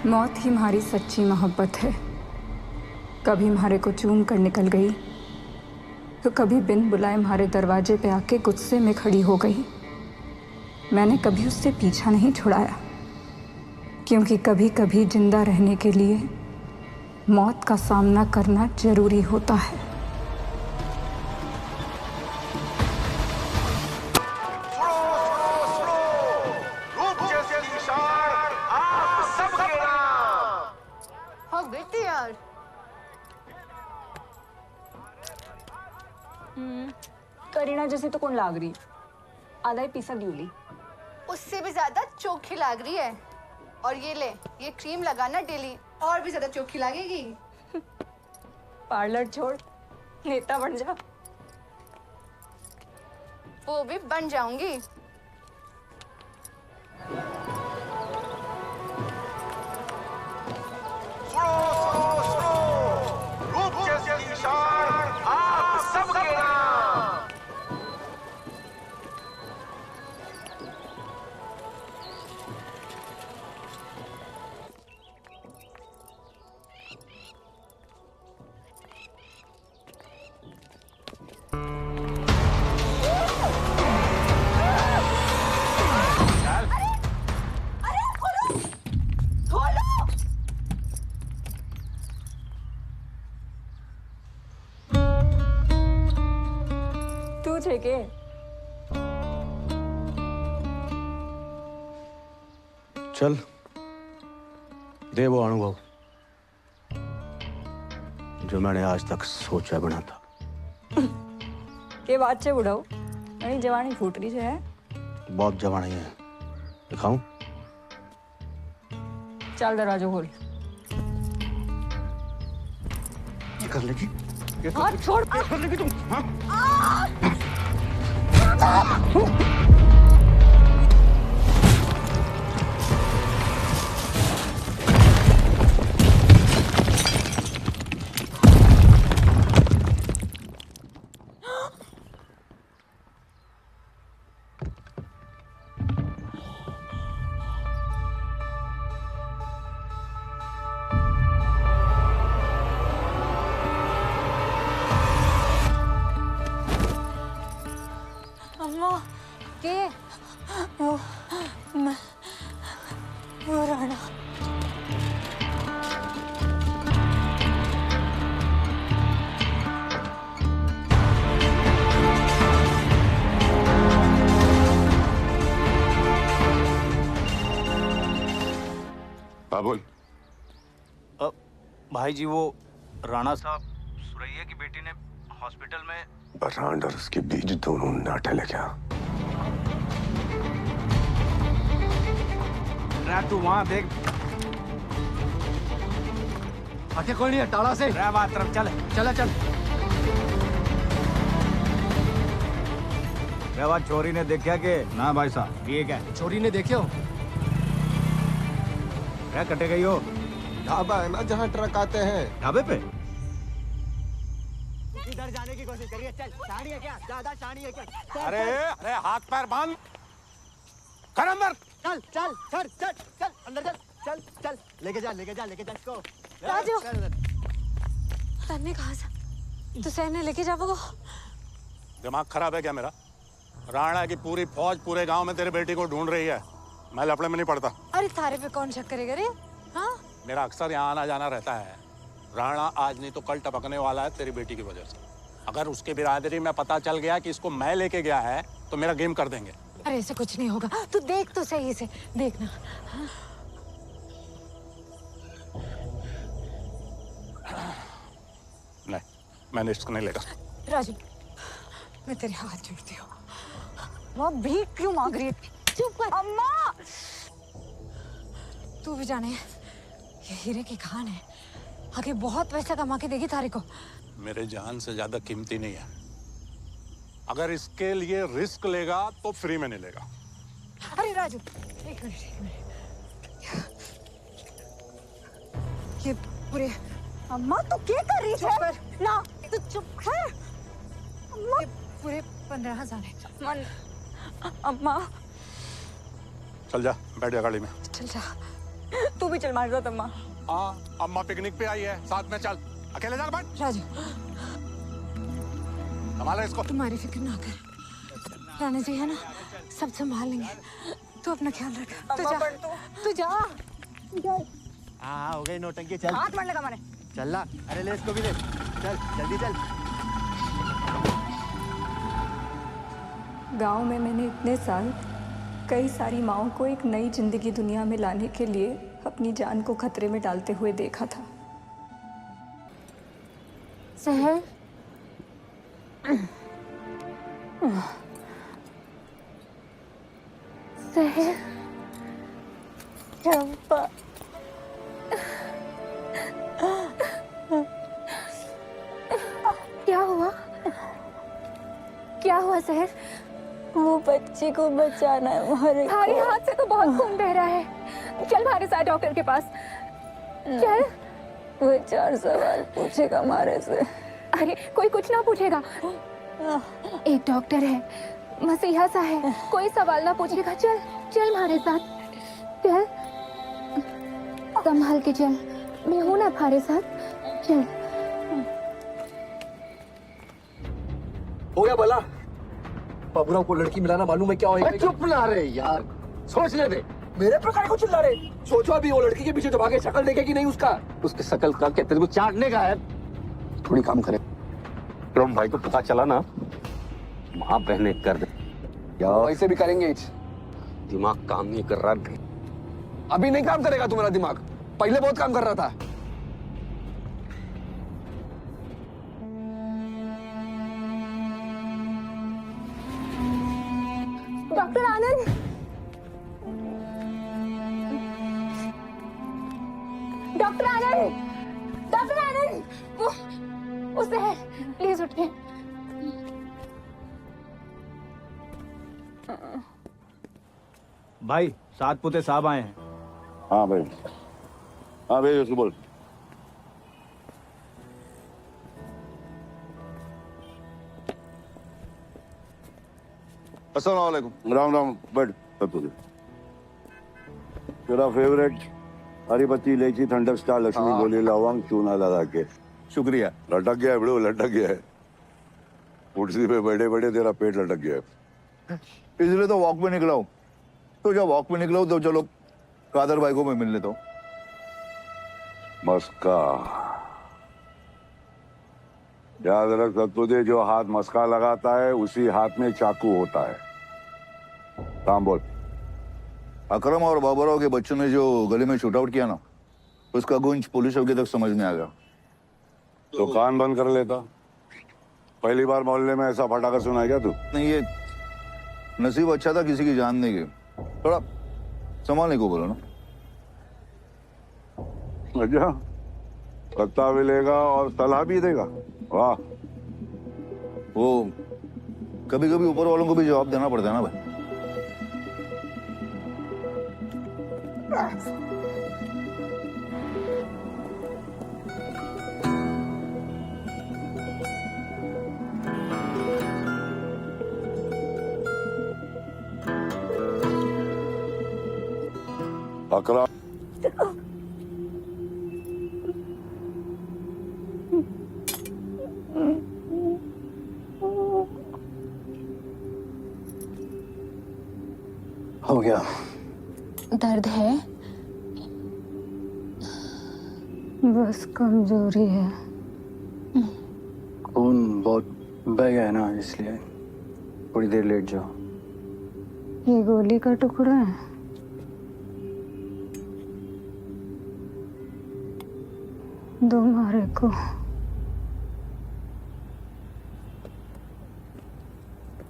मौत ही हमारी सच्ची मोहब्बत है। कभी हमारे को चूम कर निकल गई तो कभी बिन बुलाए हमारे दरवाजे पे आके गुस्से में खड़ी हो गई। मैंने कभी उससे पीछा नहीं छुड़ाया, क्योंकि कभी कभी जिंदा रहने के लिए मौत का सामना करना जरूरी होता है। यार करीना जैसे तो कौन लाग रही, आधा ही पीसा ड्यूली। उससे भी ज्यादा चोखी लाग रही है। और ये ले, ये क्रीम लगाना डेली, और भी ज्यादा चोखी लगेगी। पार्लर छोड़, नेता बन जा। वो भी बन जाऊंगी। तू छे के चल दे वो अनुभव जो मैंने आज तक सोचा बना था। के बात से बुढ़ाओ, मेरी जवानी फूट रही है। बहुत जवानी है, दिखाऊं? चल दरवाजा खोल। ये कर लेगी? हाथ छोड़। ये कर लेगी तुम? हाँ? के वो मैं वो राणा। बाबुल, भाई जी वो राणा साहब सुरैया की बेटी ने हॉस्पिटल में। बरांड और उसके बीच दोनों नाटे लगे। तू वहां देख, आगे कोई नहीं है, टाला से तरफ चल चला चल। चोरी ने देखा कि ना भाई साहब? ठीक है, चोरी ने देखे हो? क्या कटे गई हो? ढाबा है ना जहाँ ट्रक आते हैं। ढाबे पे? इधर जाने की कोशिश करिए। चल, शानी है क्या? ज्यादा शानी है क्या? अरे अरे हाथ पैर बांध कर अंदर। चल चल चल चल चल अंदर चल चल चल। लेके जा इसको। राजू, तन्ने कहा था तो सैन ने लेके जाओगे? दिमाग खराब है क्या मेरा? राणा की पूरी फौज पूरे गांव में तेरे बेटी को ढूंढ रही है। मैं लफड़े में नहीं पड़ता। अरे तारे पे कौन शक करेगा रे? हाँ, मेरा अक्सर यहाँ आना जाना रहता है। राणा आज नहीं तो कल टपकने वाला है तेरी बेटी की वजह से। अगर उसके बिरादरी में पता चल गया कि इसको मैं लेके गया है तो मेरा गेम कर देंगे। अरे ऐसे कुछ नहीं होगा, तू देख तो सही से, देखना। हाँ? नहीं, मैं रिस्क नहीं लेगा। राजू, मैं तेरे हाथ जोड़ती हूँ। वो भीख क्यों मांग रही है? चुप कर। अम्मा, तू भी जाने ये हीरे की खान है, आगे बहुत पैसा कमा के देगी तारे को। मेरे जान से ज्यादा कीमती नहीं है। अगर इसके लिए रिस्क लेगा तो फ्री में नहीं लेगा। अरे राजू, एक मिनट। ये पूरे अम्मा तू क्या कर रही है? ना तू चुप कर। अम्मा, ये पूरे 15,000 है। अम्मा चल जा, बैठ जा गाड़ी में। चल जा। तू भी चल मार दो अम्मा। हाँ, अम्मा पिकनिक पे आई है, साथ में चल। अकेले जा बैठ। राजू संभालो इसको। तुम्हारी फिक्र ना कर, राणा जी है ना, सब संभाल लेंगे। तू अपना ख्याल रख। तू जा। हाँ हो गई नौटंकी, चल हाथ मार लगा मैंने। चल ला, अरे ले इसको भी ले, चल जल्दी चल। गांव में मैंने इतने साल कई सारी माँओं को एक नई जिंदगी दुनिया में लाने के लिए अपनी जान को खतरे में डालते हुए देखा था। सहर सहर चंपा क्या हुआ? क्या हुआ सहर? वो बच्चे को बचाना है हमारे। तुम्हारे हाथ से तो बहुत खून बह रहा है। चल हमारे साथ डॉक्टर के पास चल। वो 4 सवाल पूछेगा हमारे से। अरे कोई कुछ ना पूछेगा, एक डॉक्टर है, मसीहा सा है, कोई सवाल ना पूछेगा। चल चल हमारे साथ चल, संभाल के चल, मैं हूं ना हमारे साथ। चल। हो गया भला? बाबूराव को लड़की मिलाना मालूम है क्या होगा? चुप ना रहे यार, सोचने दे। मेरे प्रकार को चिल्ला रहे? सोचो अभी वो लड़की के पीछे जो भागे, शक्ल देखेगी नहीं उसका? उसकी शक्ल का क्या तेरे को चाटने का है? थोड़ी काम करे। तुम भाई को पता चला ना, माँ बहने कर दे। क्या ऐसे भी करेंगे? दिमाग काम नहीं कर रहा। अभी नहीं काम करेगा तुम्हारा दिमाग, पहले बहुत काम कर रहा था। डॉक्टर आनंद, डॉक्टर आनंद, डॉक्टर आनंद, वो सहर प्लीज उठिए। भाई 7 पुते साहब आए हैं। हाँ भाई, हाँ भाई उसको बोल। अस्सलाम वालेकुम। राम राम, बैठ। तेरा फेवरेट हरी पत्ती इलायची थंडर स्टार लक्ष्मी गोली लवंग चूना लगा के। शुक्रिया। लटक गया है बड़ो, लटक गया है। कुर्सी पे बैठे बैठे तेरा पेट लटक गया है, इसलिए तो वॉक पे निकला हूँ। तो जब वॉक पे निकला हूँ तो चलो कादर भाई को मैं मिल लेता हूँ। मस्का याद रख सतपुते, जो हाथ मस्का लगाता है उसी हाथ में चाकू होता है। काम बोल। अकरम और बाबूराव के बच्चों ने जो गले में शूट आउट किया ना, उसका गूंज पुलिस के तक समझ में आ गया। तो कान बंद कर लेता। पहली बार मोहल्ले में ऐसा फटाका सुना है क्या तू? नहीं, ये नसीब अच्छा था किसी की जान नहीं गई। थोड़ा संभालने को बोलो ना। अच्छा, पत्ता भी लेगा और सलाह भी देगा, वाह। वो कभी कभी ऊपर वालों को भी जवाब देना पड़ता है ना भाई। अकरम, हो गया। दर्द है? बस कमजोरी है। खून बहुत बह गया है ना, इसलिए थोड़ी देर लेट जाओ। ये गोली का टुकड़ा है। दो मारे को।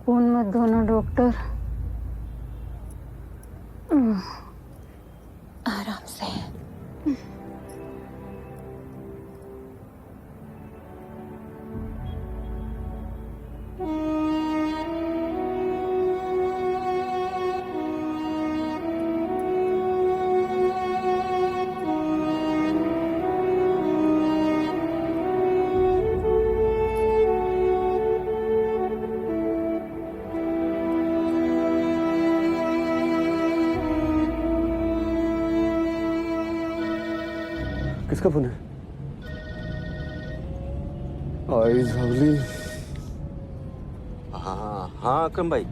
खून मत धोना डॉक्टर। आराम से। किसका फोन है? आई लवली। हाँ अकरम भाई।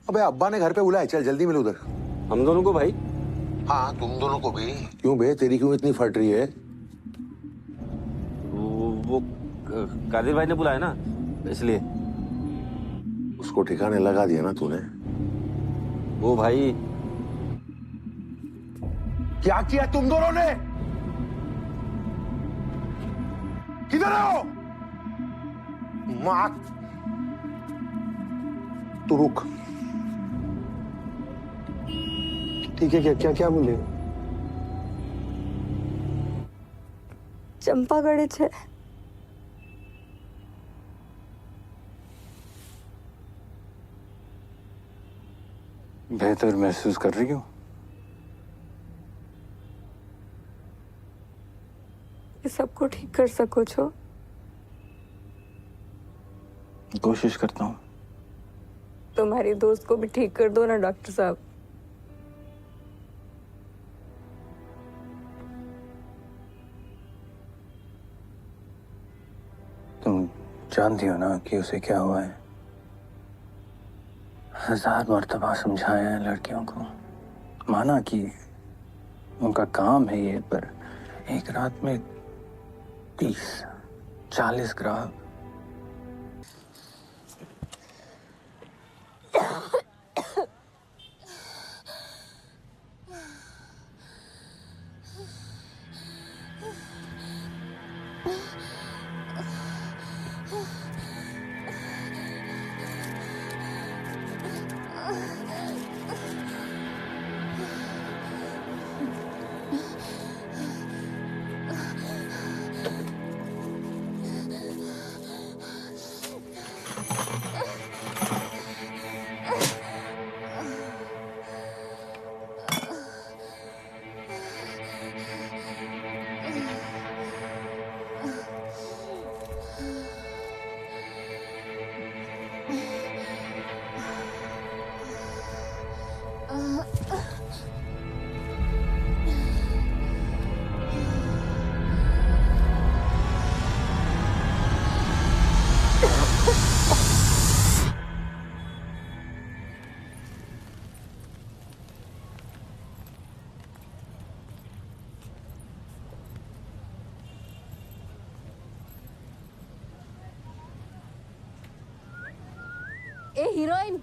अबे अब्बा ने घर पे बुलाया, चल जल्दी मिल उधर। हम दोनों को भाई? हाँ तुम दोनों को भी। क्यों बे, तेरी क्यों इतनी फट रही है? वो कादिर भाई ने बुलाया ना, इसलिए। उसको ठिकाने लगा दिया ना तूने? वो भाई। क्या किया तुम दोनों ने? किधर हो? माँ, तू रुक। ठीक है, क्या क्या क्या बोले? चंपा गड़े छे। बेहतर महसूस कर रही हो? सबको ठीक कर सको छो? कोशिश करता हूँ। तुम्हारी दोस्त को भी ठीक कर दो ना डॉक्टर साहब। तुम जानती हो ना कि उसे क्या हुआ है? 1000 मर्तबा समझाया है लड़कियों को, माना कि उनका काम है ये, पर एक रात में 30-40 ग्राहक। ए हीरोइन,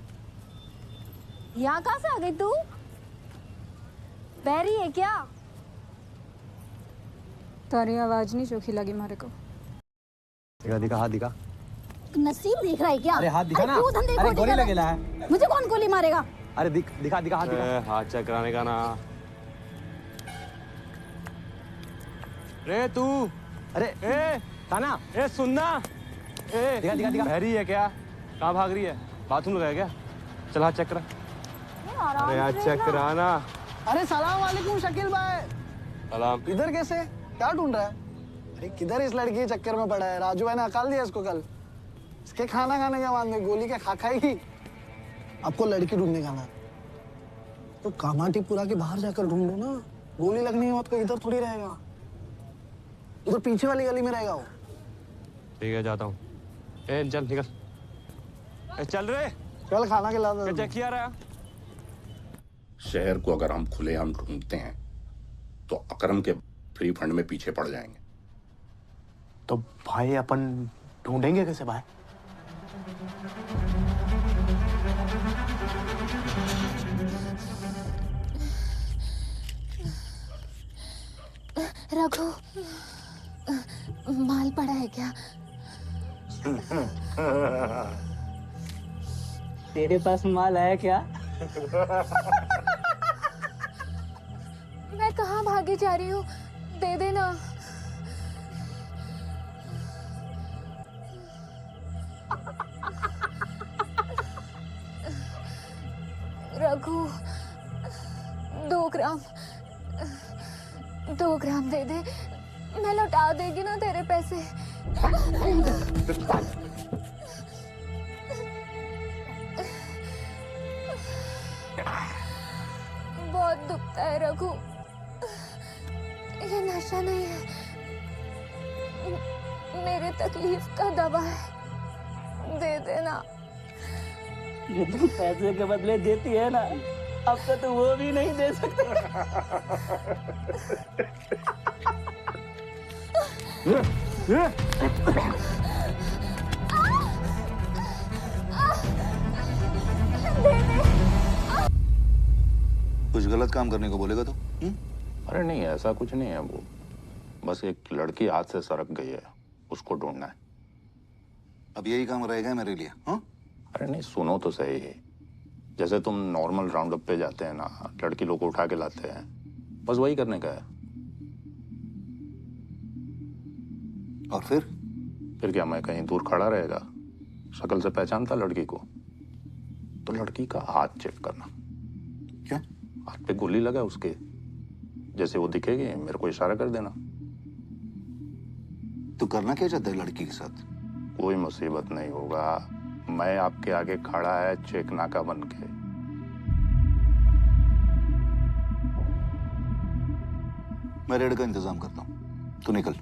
यहाँ कहाँ से आ गई तू? बहरी है क्या? तारी आवाज नहीं चोखी लगी मारे को। दिखा दिखा, हाथ दिखा। नसीब देख रहा है क्या? अरे हाथ दिखा ना। क्यों धंधे अरे खोटे गोली कर रहा लगेला है? है। मुझे कौन गोली मारेगा? अरे दिखा दिखा, हाथ दिखा। हाथ चेक कराने का ना। रे तू, अरे ए ताना, ए सुनना, ए दिखा दिखा दिखा। बहरी है क्या? कहाँ भाग रही है? बाथरूम लगाया क्या? चल हाथ चेक करा। अरे हाथ चेक करा ना। अरे सलाम वालेकुम शकील भाई। सलाम। इधर कैसे? क्या ढूंढ रहा है? अरे किधर इस लड़की के चक्कर में पड़ा है? राजू भाई ने अकाल दिया इसको कल। इसके खाना खाने के बाद में गोली के खा खाएगी। आपको लड़की ढूंढने का ना, तो कामाटीपुरा के बाहर जाकर ढूंढो ना। गोली लगने के बाद कोई इधर थोड़ी रहेगा, उधर पीछे वाली गली में रहेगा वो। ठीक है, जाता हूँ। ए चल निकल। ए चल रे, चल खाना खिला दो। चेक किया रहा। शहर को अगर हम खुलेआम ढूंढते हैं तो अकरम के फ्री फंड में पीछे पड़ जाएंगे। तो भाई अपन ढूंढेंगे कैसे भाई? रघु, माल पड़ा है क्या? तेरे पास माल है क्या? मैं कहाँ भागी जा रही हूँ, दे देना। रघु, 2 ग्राम दे दे, मैं लौटा देगी ना तेरे पैसे। बहुत दुखता है रघु, ये नशा तकलीफ का दवा है, दे देना। जो तू पैसे के बदले देती है ना, अब तो वो भी नहीं दे सकता। कुछ गलत काम करने को बोलेगा तो? अरे नहीं, ऐसा कुछ नहीं है। वो बस एक लड़की हाथ से सरक गई है, उसको ढूंढना है। अब यही काम रहेगा मेरे लिए? हाँ? अरे नहीं, सुनो तो सही। जैसे तुम नॉर्मल राउंड अप पे जाते हैं ना, लड़की लोग को उठा के लाते हैं, बस वही करने का है। और फिर क्या मैं कहीं दूर खड़ा रहेगा? शक्ल से पहचानता लड़की को, तो लड़की का हाथ चेक करना। क्या? हाथ पे गोली लगा उसके, जैसे वो दिखेगी मेरे को इशारा कर देना। तू करना क्या चाहता है लड़की के साथ? कोई मुसीबत नहीं होगा, मैं आपके आगे खड़ा है चेक नाका बन के। मैं रेड का इंतजाम करता हूँ, तू निकल।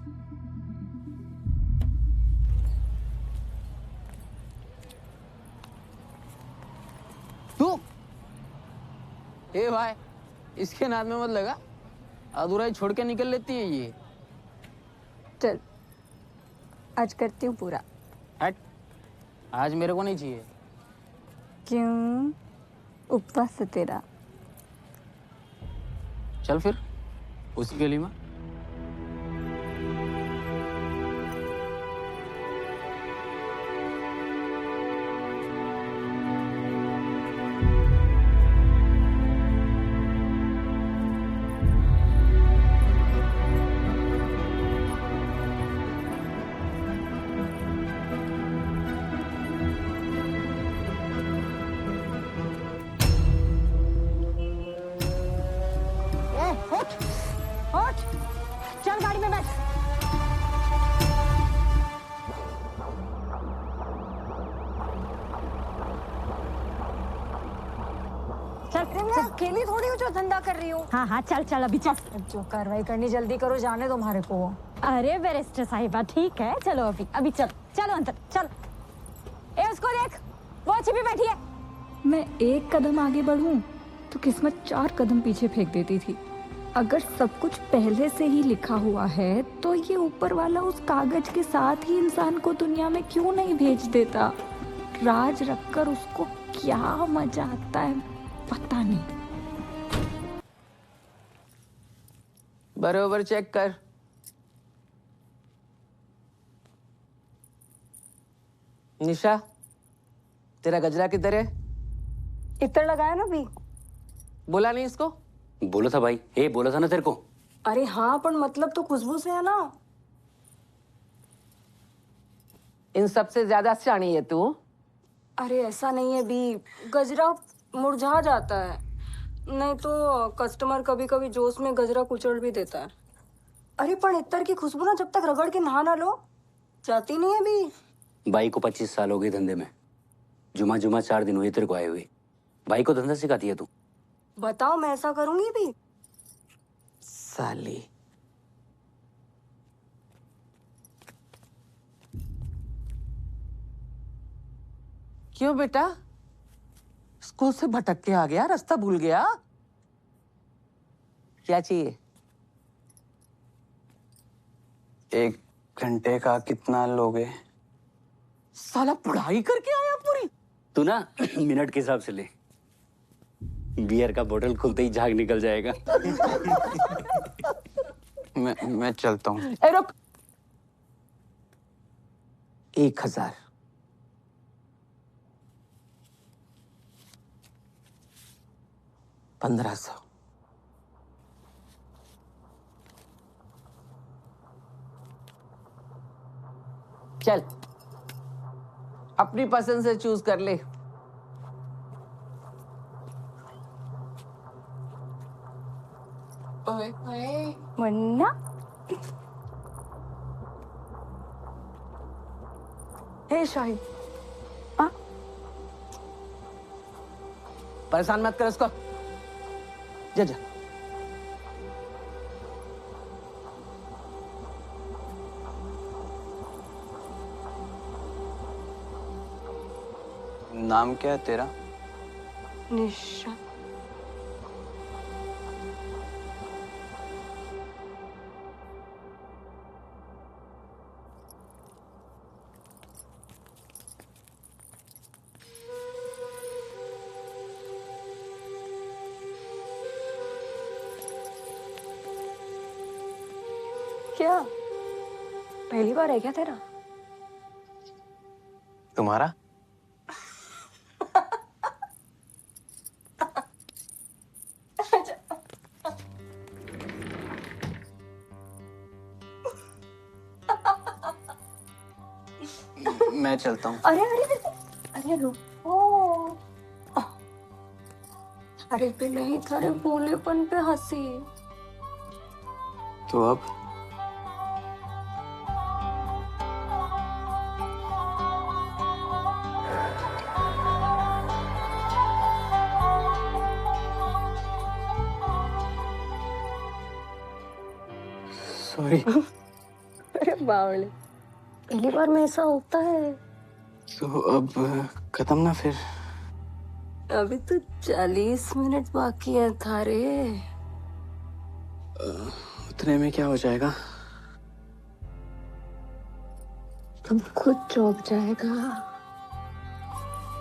तू ए भाई, इसके नाद में मत लगा, अधूरा ही छोड़ के निकल लेती है ये। चल, आज करती हूँ पूरा। हट, आज मेरे को नहीं चाहिए। क्यों? उपवास है तेरा। चल फिर उसी गली में। चल गाड़ी में बैठ। चल अकेली थोड़ी हो जो धंधा कर रही हूँ। हाँ हाँ चल चल अभी चल। जो कार्रवाई करनी जल्दी करो, जाने दो हमारे को। अरे बैरिस्टर साहिबा ठीक है, चलो अभी अभी चल। चलो अंदर चल। ए उसको देख, वो छिपी बैठी है। मैं एक कदम आगे बढ़ूं तो किस्मत 4 कदम पीछे फेंक देती थी। अगर सब कुछ पहले से ही लिखा हुआ है तो ये ऊपर वाला उस कागज के साथ ही इंसान को दुनिया में क्यों नहीं भेज देता? राज रखकर उसको क्या मजा आता है पता नहीं। बरोबर चेक कर। निशा, तेरा गजरा किधर है? इत्र लगाया ना अभी। बोला नहीं इसको? बोला था भाई, बोला था ना तेरे को। अरे हाँ, पर मतलब तो खुशबू से है ना। इन सबसे ज्यादा सियानी है तू। अरे ऐसा नहीं है बी, गजरा मुरझा जाता है, नहीं तो कस्टमर कभी कभी जोश में गजरा कुचल भी देता है। अरे पर इत्र की खुशबू ना जब तक रगड़ के नहा ना लो जाती नहीं है बी। भाई को 25 साल हो गए धंधे में, जुमा 4 दिन हुए तेरे को आए हुए। भाई को धंधा सिखाती है तू? बताओ मैं ऐसा करूंगी भी? साली। क्यों बेटा, स्कूल से भटक के आ गया, रास्ता भूल गया? क्या चाहिए? 1 घंटे का कितना लोगे? साला पढ़ाई करके आया पूरी। तू ना मिनट के हिसाब से ले, बियर का बोतल खुलते ही झाग निकल जाएगा। मैं चलता हूँ। ए रुक, 1000 1500 चल अपनी पसंद से चूज कर ले। मुन्ना हे शाही, परेशान मत कर उसको, जा जा। नाम क्या है तेरा? निशा। क्या पहली बार है क्या तेरा? तुम्हारा? मैं चलता हूँ। अरे अरे अरे रुको। अरे पे नहीं थारे भोलेपन पे हंसी। तो अब सॉरी। अरे बावले, पहली बार में ऐसा होता है। तो अब खत्म ना फिर? अभी तो 40 मिनट बाकी है थारे। उतने में क्या हो जाएगा? तुम खुद चौंक जाएगा।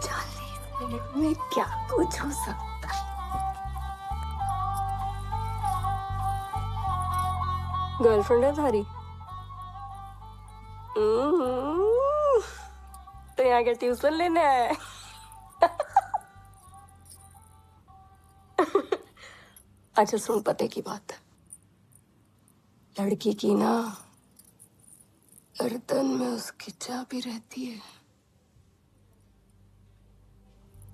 40 मिनट में क्या कुछ हो सकता है। गर्लफ्रेंड है थारी? तो यहाँ के ट्यूशन लेने आए। अच्छा सुन, पते की बात है, लड़की की ना गर्दन में उसकी चाबी रहती है,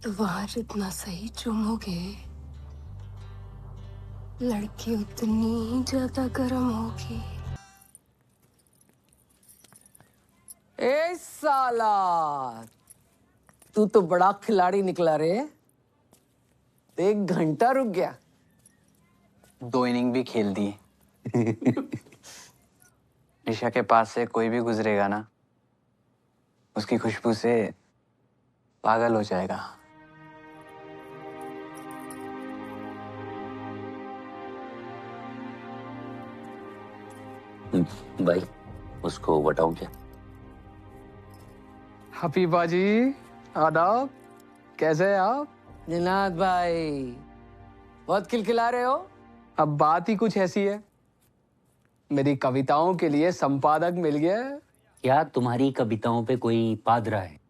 तो वहां जितना सही चूमोगे लड़की उतनी ही ज्यादा गर्म होगी। ए साला, तू तो बड़ा खिलाड़ी निकला रे। 1 घंटा रुक गया। 2 इनिंग भी खेल दी। निशा के पास से कोई भी गुजरेगा ना, उसकी खुशबू से पागल हो जाएगा। भाई उसको बताऊं क्या? हफीफा जी, आदाब। कैसे हैं आप? जिन्नात भाई, बहुत खिलखिला रहे हो। अब बात ही कुछ ऐसी है, मेरी कविताओं के लिए संपादक मिल गया है। क्या तुम्हारी कविताओं पे कोई पादरा है?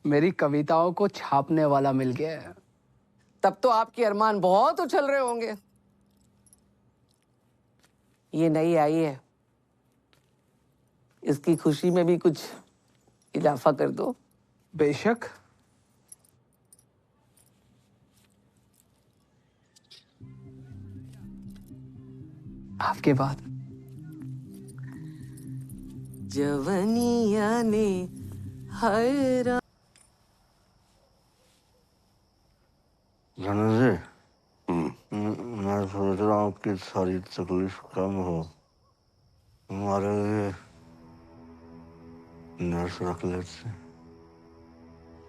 मेरी कविताओं को छापने वाला मिल गया है। तब तो आपके अरमान बहुत उछल रहे होंगे। ये नई आई है, इसकी खुशी में भी कुछ इजाफा कर दो। बेशक। आपके बाद जवनिया ने हैरा। जी, मैं सोच रहा हूँ कि सारी तकलीफ कम हो, हमारे लिए नर्स रख लेते।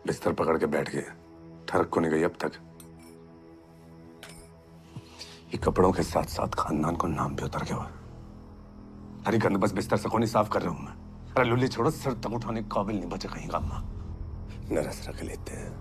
बिस्तर पकड़ के बैठ गए, ठरक को नहीं गई अब तक। ये कपड़ों के साथ साथ खानदान को नाम भी उतर गया। हरी गंद बस बिस्तर से नहीं साफ कर रहा हूं मैं। अरे लुल्ली छोड़ो, सर तक उठाने के काबिल नहीं बचे कहीं का। अम्मा नर्स रख लेते हैं।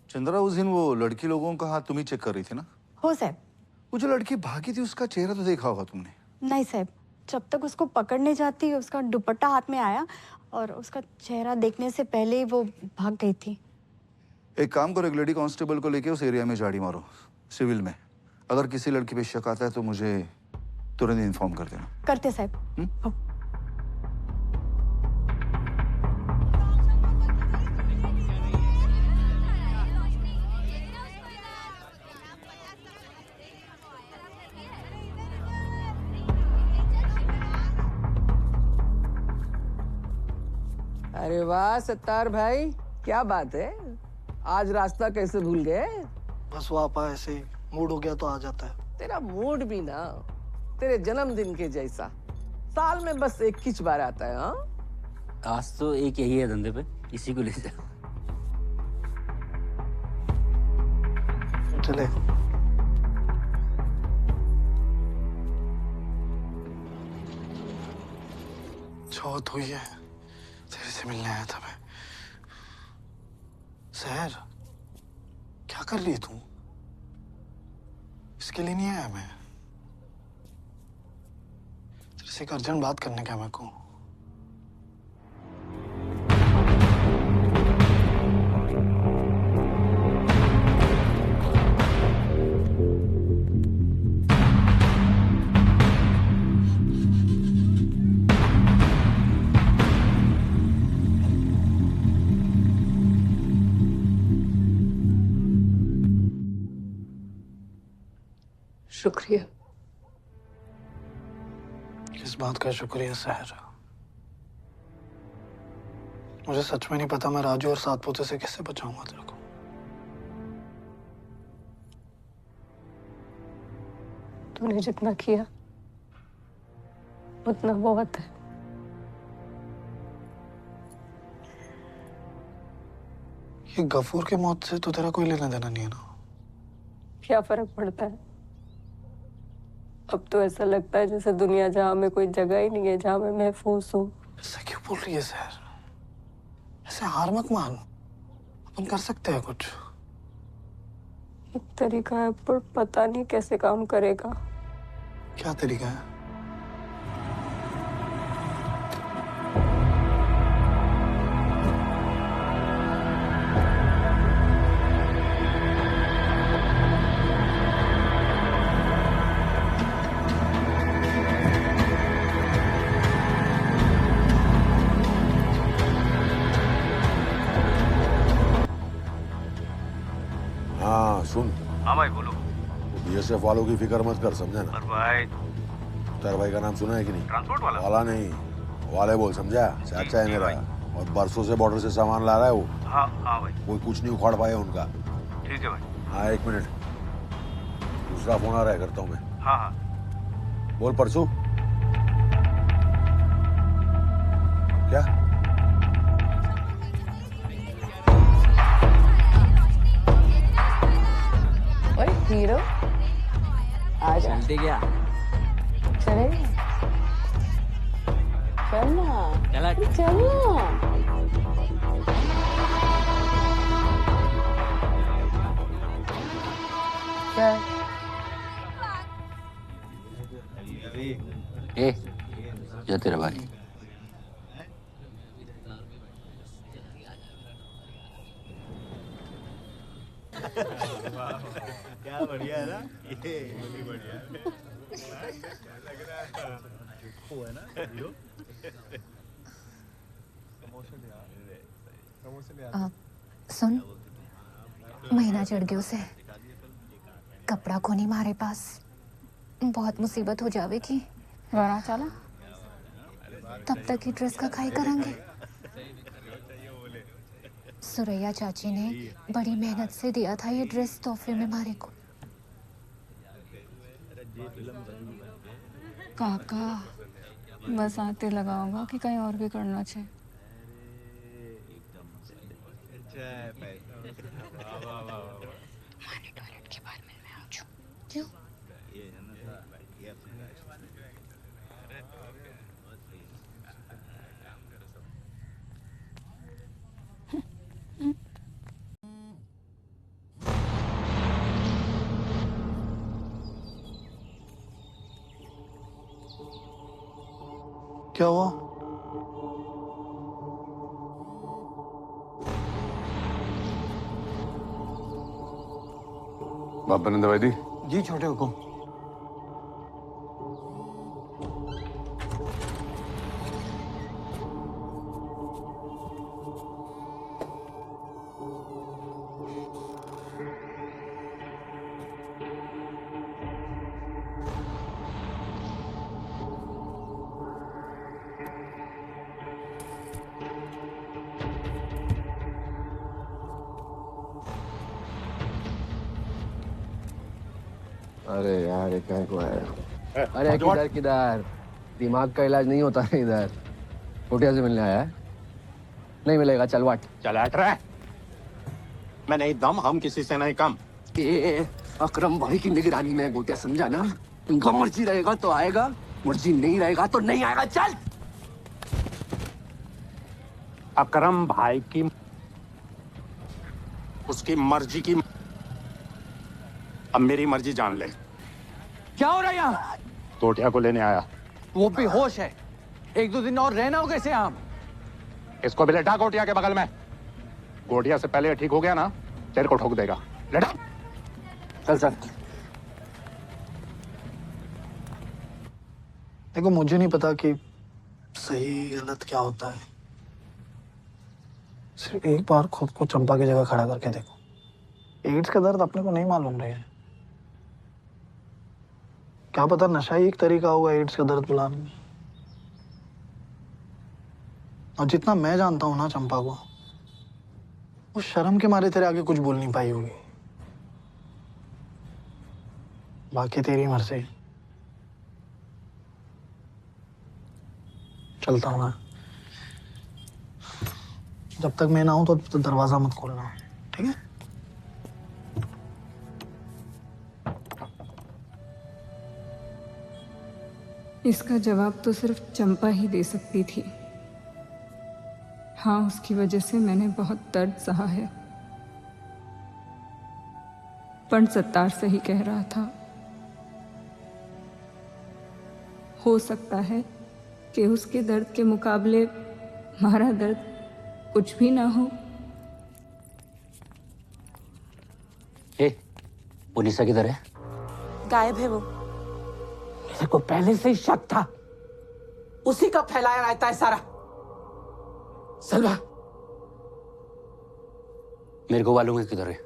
चंद्रा, उस दिन वो लड़की लोगों का हाथ तुम ही चेक कर रही थी ना? हो साहब। वो जो लड़की भागी थी उसका चेहरा तो देखा होगा तुमने? नहीं साहब, जब तक उसको पकड़ने जाती उसका दुपट्टा हाथ में आया और उसका चेहरा देखने से पहले ही वो भाग गई थी। एक काम करो, एक लेडी कांस्टेबल को लेके उस एरिया में झाड़ी मारो, सिविल में। अगर किसी लड़की पे शक आता है तो मुझे तुरंत इन्फॉर्म कर देना। करते साहब। अरे वाह सत्तार भाई, क्या बात है, आज रास्ता कैसे भूल गए? बस वो आपा ऐसे ही मूड हो गया तो आ जाता है। तेरा मूड भी ना तेरे जन्मदिन के जैसा, साल में बस 21 बार आता है। हाँ, आज तो एक यही है धंधे पे, इसी को ले जा। चले। चौथ हुई है, तेरे से मिलने आया था मैं। सहर, क्या कर रही है तू? इसके लिए नहीं आया मैं। तेरे से एक अर्जेंट बात करने का मेरे को। शुक्रिया। किस बात का शुक्रिया सहर? मुझे सच में नहीं पता मैं राजू और सात पोते से कैसे बचाऊंगा तेरे को। तूने जितना किया उतना बहुत है। ये गफूर की मौत से तो तेरा कोई लेना देना नहीं है ना? क्या फर्क पड़ता है? अब तो ऐसा लगता है जैसे दुनिया जहां में कोई जगह ही नहीं है जहां मैं महफूज हूँ। ऐसा क्यों बोल रही है सहर? ऐसे हार मत मान, अपन कर सकते हैं कुछ। एक तरीका है पर पता नहीं कैसे काम करेगा। क्या तरीका है? हाँ सुन। हाँ भाई बोलो। बीएसएफ वालों की फिक्र मत कर, समझा ना? पर भाई तेरे भाई का नाम सुना है कि नहीं? ट्रांसपोर्ट वाला? वाला नहीं, वाले बोल, समझा? चाचा है मेरा और बरसों से बॉर्डर से सामान ला रहा है वो। हाँ हाँ भाई। कोई कुछ नहीं उखाड़ पाया उनका। ठीक है भाई। हाँ एक मिनट, दूसरा फोन आ रहा है, करता हूँ मैं। हाँ हाँ। बोल परसू। क्या? ओए हीरो, आजा। चलते क्या? चले चलना, चलना। ए, जा तेरा भाई। क्या बढ़िया है ना ये, बढ़िया लग रहा है। वो है ना हीरो। सुन, महीना चढ़ गयो से कपड़ा को नहीं मारे पास, बहुत मुसीबत हो जावेगी। वरना चला तब तक ही ड्रेस का खाई करेंगे। सुरैया चाची ने बड़ी मेहनत से दिया था ये ड्रेस तोहफे में मारे को। काका बस आते लगाऊंगा कि कहीं और भी करना चाहिए। टॉयलेट के बाहर में मैं आ जाऊं। क्यों? क्या हुआ? बाबा ने दवाई दी? जी छोटे हुकुम। अरे यार ये क्या को है? अरे किधर किधर, दिमाग का इलाज नहीं होता है इधर। कोटिया से मिलने आया है? नहीं मिलेगा, चल वाट। चल हट रहा है। मैं नहीं दम, हम किसी से नहीं कम। अकरम भाई की निगरानी में गोटिया, समझा ना? उनका मर्जी रहेगा तो आएगा, मर्जी नहीं रहेगा तो नहीं आएगा। चल। अकरम भाई की, उसकी मर्जी की, अब मेरी मर्जी जान ले। क्या हो रहा है यहाँ? गोटिया को लेने आया। वो भी होश है? 1-2 दिन और रहना हो कैसे हम? इसको भी लेटा गोटिया के बगल में। गोटिया से पहले ठीक हो गया ना, तेरे को ठोक देगा। लेटा। चल चल। देखो मुझे नहीं पता कि सही गलत क्या होता है। सिर्फ एक बार खुद को चंपा की जगह खड़ा करके देखो। एड्स का दर्द अपने को नहीं मालूम रहे है। क्या पता नशा ही एक तरीका होगा एड्स का दर्द बुलाने में। और जितना मैं जानता हूं ना चंपा को, वो शर्म के मारे तेरे आगे कुछ बोल नहीं पाई होगी। बाकी तेरी मर्जी। चलता हूं मैं। जब तक मैं ना हूं तो दरवाजा मत खोलना, ठीक है? इसका जवाब तो सिर्फ चंपा ही दे सकती थी। हाँ, उसकी वजह से मैंने बहुत दर्द सहा है। पण सत्तार सही कह रहा था। हो सकता है कि उसके दर्द के मुकाबले हमारा दर्द कुछ भी ना हो। पुलिसा किधर है? गायब है वो। मेरे को पहले से ही शक था, उसी का फैलाया रहता है सारा। सलवा, मेरे को मालूम है किधर है।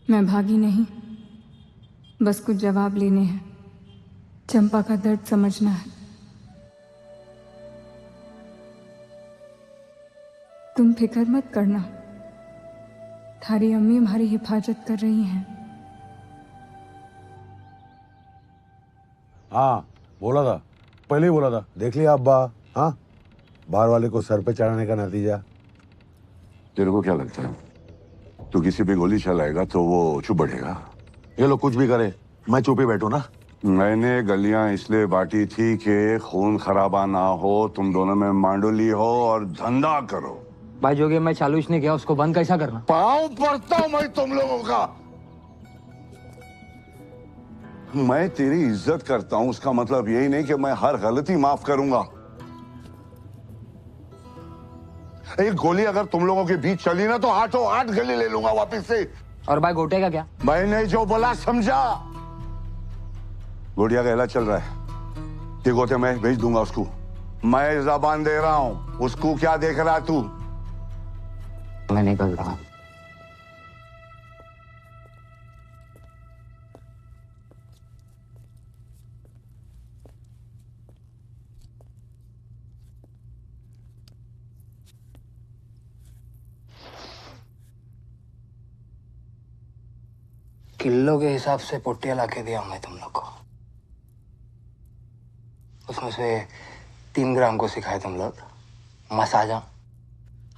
मैं भागी नहीं, बस कुछ जवाब लेने हैं। चंपा का दर्द समझना है। तुम फिक्र मत करना, थारी अम्मी हमारी हिफाजत कर रही हैं। हाँ बोला था, पहले ही बोला था। देख लिया अब्बा। हाँ, बाहर वाले को सर पे चढ़ाने का नतीजा। तेरे को क्या लगता है तू किसी पे गोली चलाएगा तो वो चुप बैठेगा? ये लोग कुछ भी करे, मैं चुप ही बैठू ना। मैंने गलियां इसलिए बांटी थी कि खून खराबा ना हो, तुम दोनों में मांडोली हो और धंधा करो। भाई जो गेम मैं चालू इसने किया उसको बंद कैसा करना? पाँव पड़ता हूं मैं तुम लोगों का। मैं तेरी इज्जत करता हूं, उसका मतलब यही नहीं कि मैं हर गलती माफ करूंगा। एक गोली अगर तुम लोगों के बीच चली ना तो 8 गली ले लूंगा वापस से। और भाई गोटे का क्या? मैंने जो बोला समझा। गोटिया का इलाज चल रहा है, ये गोते मैं भेज दूंगा उसको। मैं जबान दे रहा हूं, उसको क्या देख रहा तू? मैं निकल रहा हूं। किलो के हिसाब से पोटिया लाके दिया मैं तुम लोग को। उसमें से 3 ग्राम को सिखाए तुम लोग मसाजा।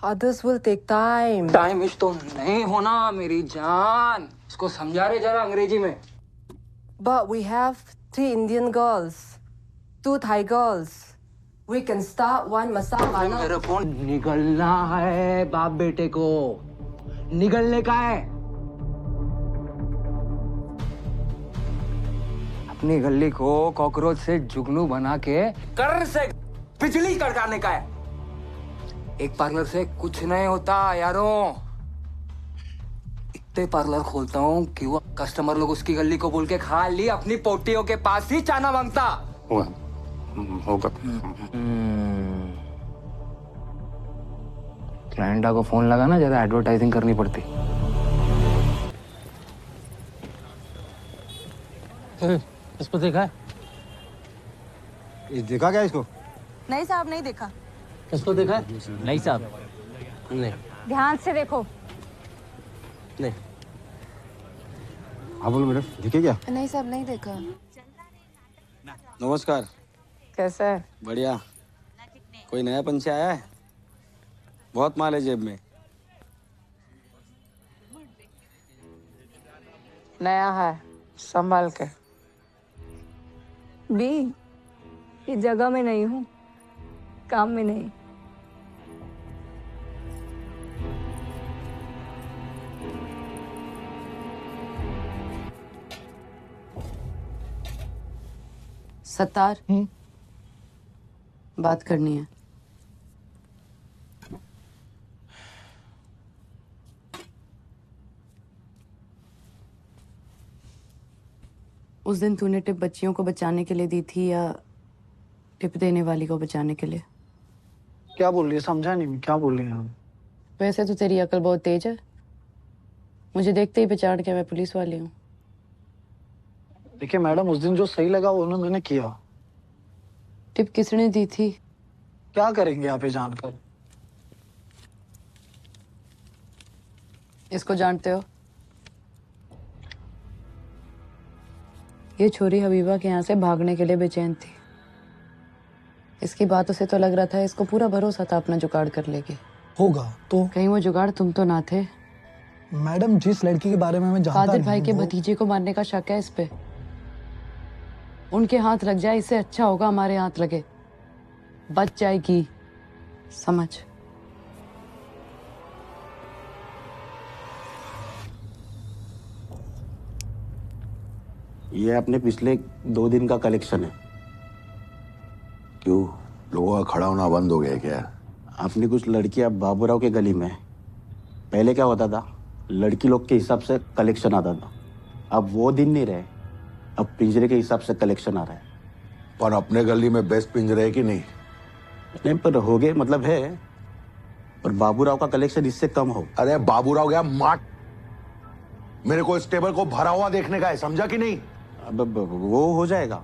Others will take time. Time इस तो नहीं होना मेरी जान। इसको समझा रहे जरा अंग्रेजी में। But we have 3 Indian girls, 2 Thai girls. We can start one massage. मेरे को निकलना है बाप बेटे को, निकलने का है। अपनी गली को कॉकरोच से जुगनू बना के कर से बिजली कड़काने का है। एक पार्लर से कुछ नहीं होता यारों। ते पार्लर खोलता हूँ कि वो कस्टमर लोग उसकी गली को बोल के खाली अपनी पोटियों के पास ही चाना मांगता होगा। क्लाइंटा को फोन लगा ना, ज्यादा एडवर्टाइजिंग करनी पड़ती। इसको देखा है? देखा क्या इसको? नहीं साहब, नहीं देखा। इसको देखा है? नहीं साहब, नहीं। ध्यान से देखो। नहीं। हाँ बोलो मैडम, दिखे क्या? नहीं साहब, नहीं देखा। नमस्कार। कैसा है? बढ़िया। कोई नया पंछी आया है? बहुत माल है जेब में। नया है, संभाल के। बी, ये जगह में नहीं हूँ, काम में नहीं। सत्तार, बात करनी है। उस दिन तूने टिप बच्चियों को बचाने के लिए दी थी या टिप देने वाली को बचाने के लिए? क्या बोल रही है? समझा नहीं मैं, क्या बोल रही है? वैसे तो तेरी अकल बहुत तेज है, मुझे देखते ही पहचान के मैं पुलिस वाली हूँ। देखिए मैडम, उस दिन जो सही लगा वो मैंने किया। टिप किसने दी थी? क्या करेंगे आप ये जानकर? इसको जानते हो? ये छोरी हबीबा के यहाँ से भागने के लिए बेचैन थी। इसकी बातों से तो लग रहा था इसको पूरा भरोसा था अपना जुगाड़ कर लेगी। होगा तो? कहीं वो जुगाड़ तुम तो ना थे? मैडम, जिस लड़की के बारे में मैं जानता कादिर नहीं भाई के वो... भतीजे को मारने का शक है इस पे। उनके हाथ लग जाए, इससे अच्छा होगा हमारे हाथ लगे। बच जाएगी, समझ। ये अपने पिछले 2 दिन का कलेक्शन है। क्यों, लोगों का खड़ा होना बंद हो गया क्या? अपनी कुछ लड़कियां बाबूराव के गली में। पहले क्या होता था, लड़की लोग के हिसाब से कलेक्शन आता था। अब वो दिन नहीं रहे, अब पिंजरे के हिसाब से कलेक्शन आ रहा है। पर अपने गली में बेस्ट पिंजरे है कि नहीं? नहीं, पर हो गए मतलब है, पर बाबूराव का कलेक्शन इससे कम हो। अरे बाबूराव गया मार्ट, मेरे को इस टेबल को भरा हुआ देखने का है, समझा कि नहीं? अब वो हो जाएगा,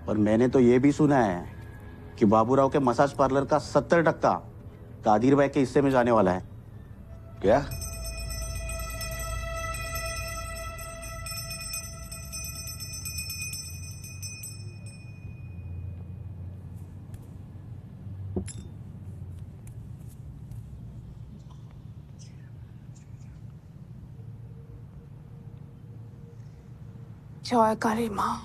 पर मैंने तो ये भी सुना है कि बाबूराव के मसाज पार्लर का 70% कादिर भाई के हिस्से में जाने वाला है। क्या? जय काली माँ।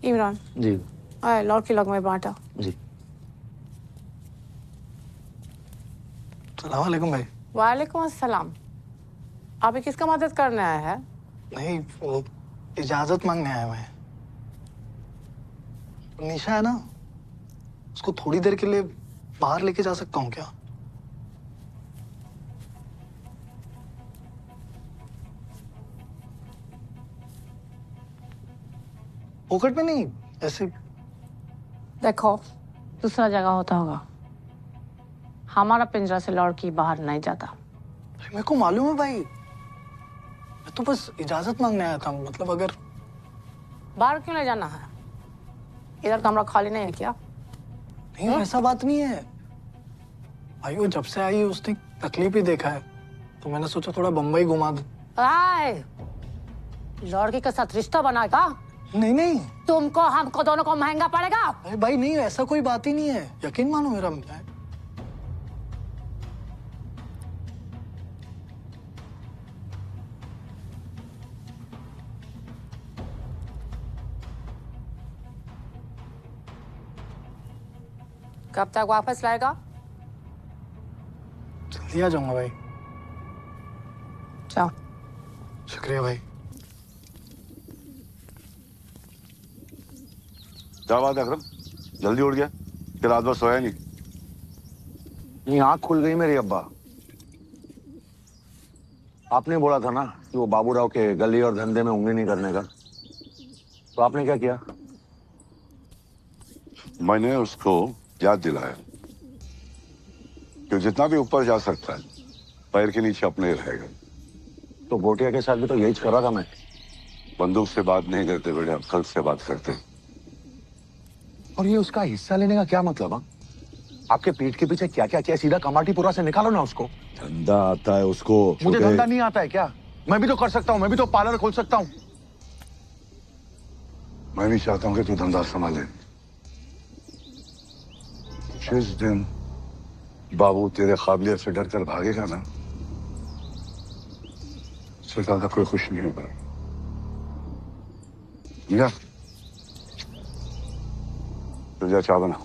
इमरान जी। आए लौट के लग में बांटा। जी। सलाम वालेकुम भाई। वालेकुम अस्सलाम। आप ये किसका मदद करने आए हैं? नहीं, वो इजाजत मांगने आया मैं। निशा है ना, उसको थोड़ी देर के लिए बाहर लेके जा सकता हूँ क्या? पॉकेट में नहीं, ऐसे। देखो, दूसरा जगह होता होगा, हमारा पिंजरा से लड़की बाहर नहीं जाता। मेरे को मालूम है भाई, मैं तो बस इजाजत मांगने आया था। मतलब अगर बाहर क्यों ले जाना है? इधर कमरा खाली नहीं है क्या? नहीं, ऐसा बात नहीं है भाई। वो जब से आई उसने तकलीफ ही देखा है, तो मैंने सोचा थोड़ा बम्बई घुमा दूं। लड़की के साथ रिश्ता बनाएगा? नहीं नहीं, तुमको हमको दोनों को महंगा पड़ेगा। अरे भाई नहीं, ऐसा कोई बात ही नहीं है, यकीन मानो मेरा। कब तक वापस लाएगा? जल्दी आ जाऊंगा भाई। जाओ। शुक्रिया भाई। क्या बात है अकरम, जल्दी उठ गया कि रात भर सोया नहीं? नहीं, आंख खुल गई मेरी अब्बा। आपने बोला था ना कि वो बाबूराव के गली और धंधे में उंगली नहीं करने का, तो आपने क्या किया? मैंने उसको याद दिलाया कि जितना भी ऊपर जा सकता है पैर के नीचे अपने ही रहेगा। तो गोटिया के साथ भी तो यही कर रहा था मैं। बंदूक से बात नहीं करते बेटे, अक्ल से बात करते। और ये उसका हिस्सा लेने का क्या मतलब? हाँ, आपके पीठ के पीछे क्या क्या किया, सीधा कमाटीपुरा से निकालो ना उसको। धंधा आता है उसको। मुझे धंधा नहीं आता है क्या? मैं भी तो कर सकता हूँ, मैं भी तो पार्लर खोल सकता हूँ। मैं भी चाहता हूँ कि तू धंधा संभाले। जिस दिन बाबू तेरे काबिलियत से डर कर भागेगा ना, उससे ज्यादा कोई खुश नहीं होगा। या तुझे चाह बना।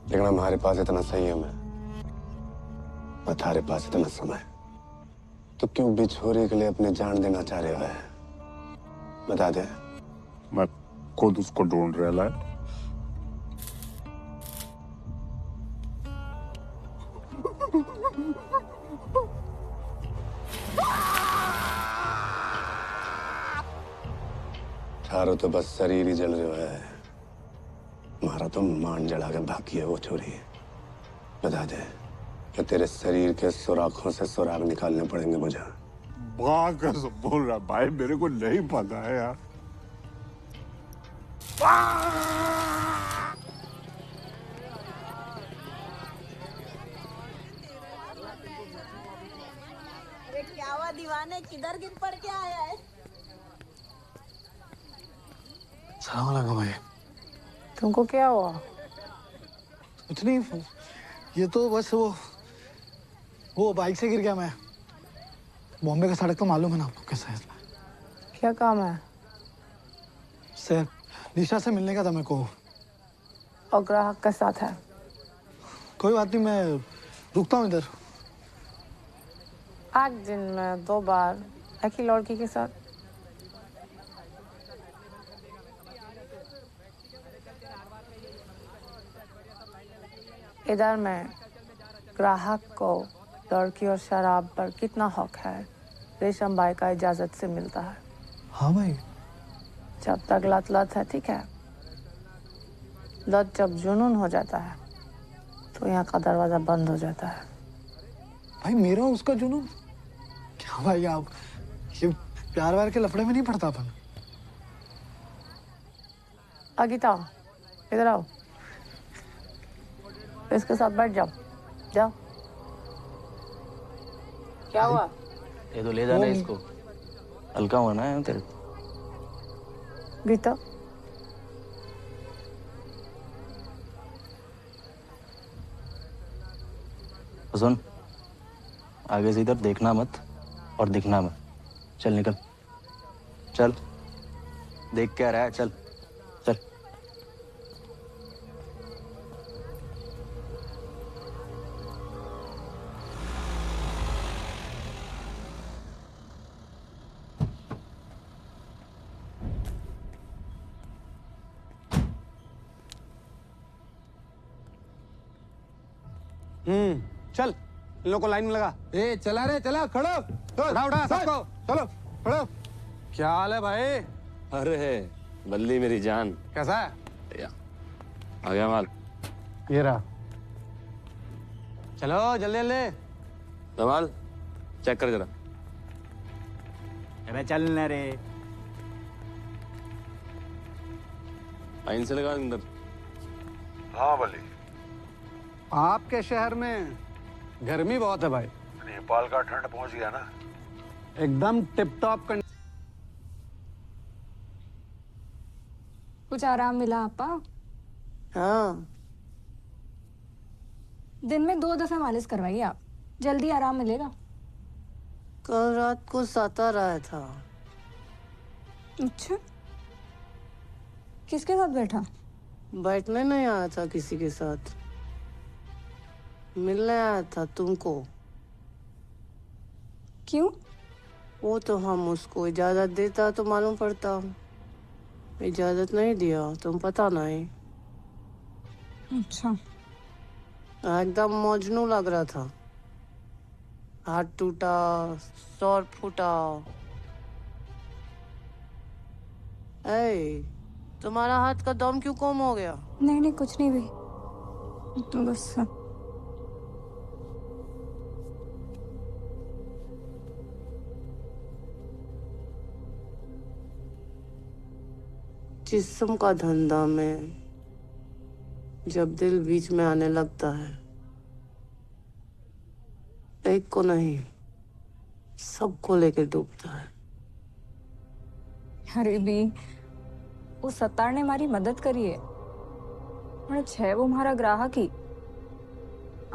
लेकिन हमारे पास इतना संयम है, तुम्हारे पास इतना समय, तो क्यों बिछोरे के लिए अपनी जान देना चाह रहे हो? बता दे। मैं खुद उसको ढूंढ रहा है। थारो तो बस शरीर ही जल रहा है, हमारा तो मान जला के बाकी है वो छोरी। बता दे कि तेरे शरीर के सुराखों से सुराग निकालने पड़ेंगे मुझे। कैसे बोल रहा भाई, मेरे को नहीं पता है यार। अरे क्या हुआ दीवाने, किधर गिर पड़ के आया है? सलाम अलैकुम भाई। तुमको क्या हुआ? कुछ नहीं, ये तो बस वो बाइक से गिर गया मैं। बॉम्बे का सड़क तो मालूम है ना आपको कैसा है। क्या काम है? से निशा से मिलने का था मेरे को। और ग्राहक के साथ है? कोई बात नहीं, मैं रुकता हूँ इधर। आज दिन में 2 बार एक ही लड़की के साथ? इधर में ग्राहक को लड़की और शराब पर कितना हक है, रेशम बाई का इजाजत से मिलता है। हाँ भाई। जब तक लत है, ठीक है। लत जब जुनून हो जाता है तो यहाँ का दरवाजा बंद हो जाता है। भाई मेरा उसका जुनून क्या भाई? आप ये प्यार व्यार के लफड़े में नहीं पड़ता अपन। अगिता इधर आओ, इसके साथ बैठ जाओ। जाओ। क्या हुआ? ये तो ले जाना इसको, हल्का होना है तेरे को। गीता सुन, आगे से इधर देखना मत और दिखना मत। चल निकल, चल। देख क्या रहा है, चल चल। चल इन लोग को लाइन में लगा। ए चला रे, चला, खड़ो। उठा उठा सबको, चलो खड़ो। क्या हाल है भाई? अरे बल्ली मेरी जान, कैसा है? आ गया माल। ये रहा। चलो जल्दी जल्दी। धमाल चेक कर जरा। अबे चल न रे। आइन से लगा अंदर। हाँ बल्ली। आपके शहर में गर्मी बहुत है भाई। नेपाल का ठंड पहुंच गया ना। एकदम टिप टॉप कंडीशन। कुछ आराम मिला आपा? हाँ, दिन में 2 दफे मालिश करवाइए आप, जल्दी आराम मिलेगा। कल रात को सता रहा था। अच्छा, किसके साथ बैठा? बैठने नहीं आया था किसी के साथ, मिलने आया था तुमको। क्यों? वो तो हम उसको इजाजत देता तो मालूम पड़ता, इजाजत नहीं दिया तुम पता नहीं। अच्छा, एकदम मजनू लग रहा था, हाथ टूटा, सर फूटा। ए, तुम्हारा हाथ का दम क्यों कम हो गया? नहीं नहीं कुछ नहीं भाई, तो बस जिस्म का धंधा में जब दिल बीच में आने लगता है, एक को नहीं सबको लेकर डूबता है। अरे भी वो सत्तार ने हमारी मदद करी है, है वो हमारा ग्राहक ही।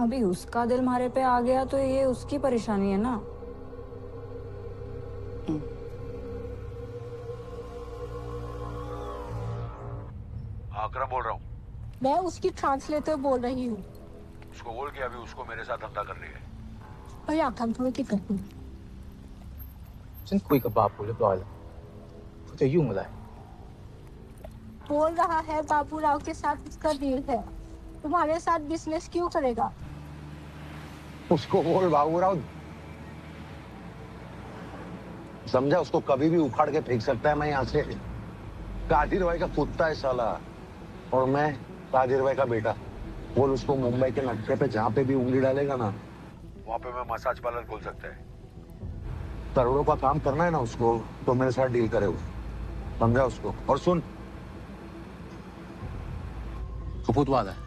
अभी उसका दिल हमारे पे आ गया तो ये उसकी परेशानी है ना। आकरा बोल रहा हूँ। मैं उसकी ट्रांसलेटर बोल रही हूँ। उसको बोल के अभी उसको मेरे साथ धंधा कर रही है। भैया हम थोड़ी की करती। 真คุยกับ बापू เรียบร้อยแล้วเขาจะยุ่งอะไร बोल रहा है बाबू राव के साथ उसका डील है, तुम्हारे साथ बिजनेस क्यों करेगा? उसको बोल बाबूराव, समझा, उसको कभी भी उखाड़ के फेंक सकता है मैं यहाँ से। कादिर भाई का कुत्ता है साला, और मैं कादिर भाई का बेटा। बोल उसको मुंबई के नक्शे पे जहाँ पे भी उंगली डालेगा ना, वहाँ पे मैं मसाज पार्लर खोल सकता है। करोड़ों का काम करना है ना उसको, तो मेरे साथ डील करे वो, समझा उसको। और सुन, कपूत वाला है।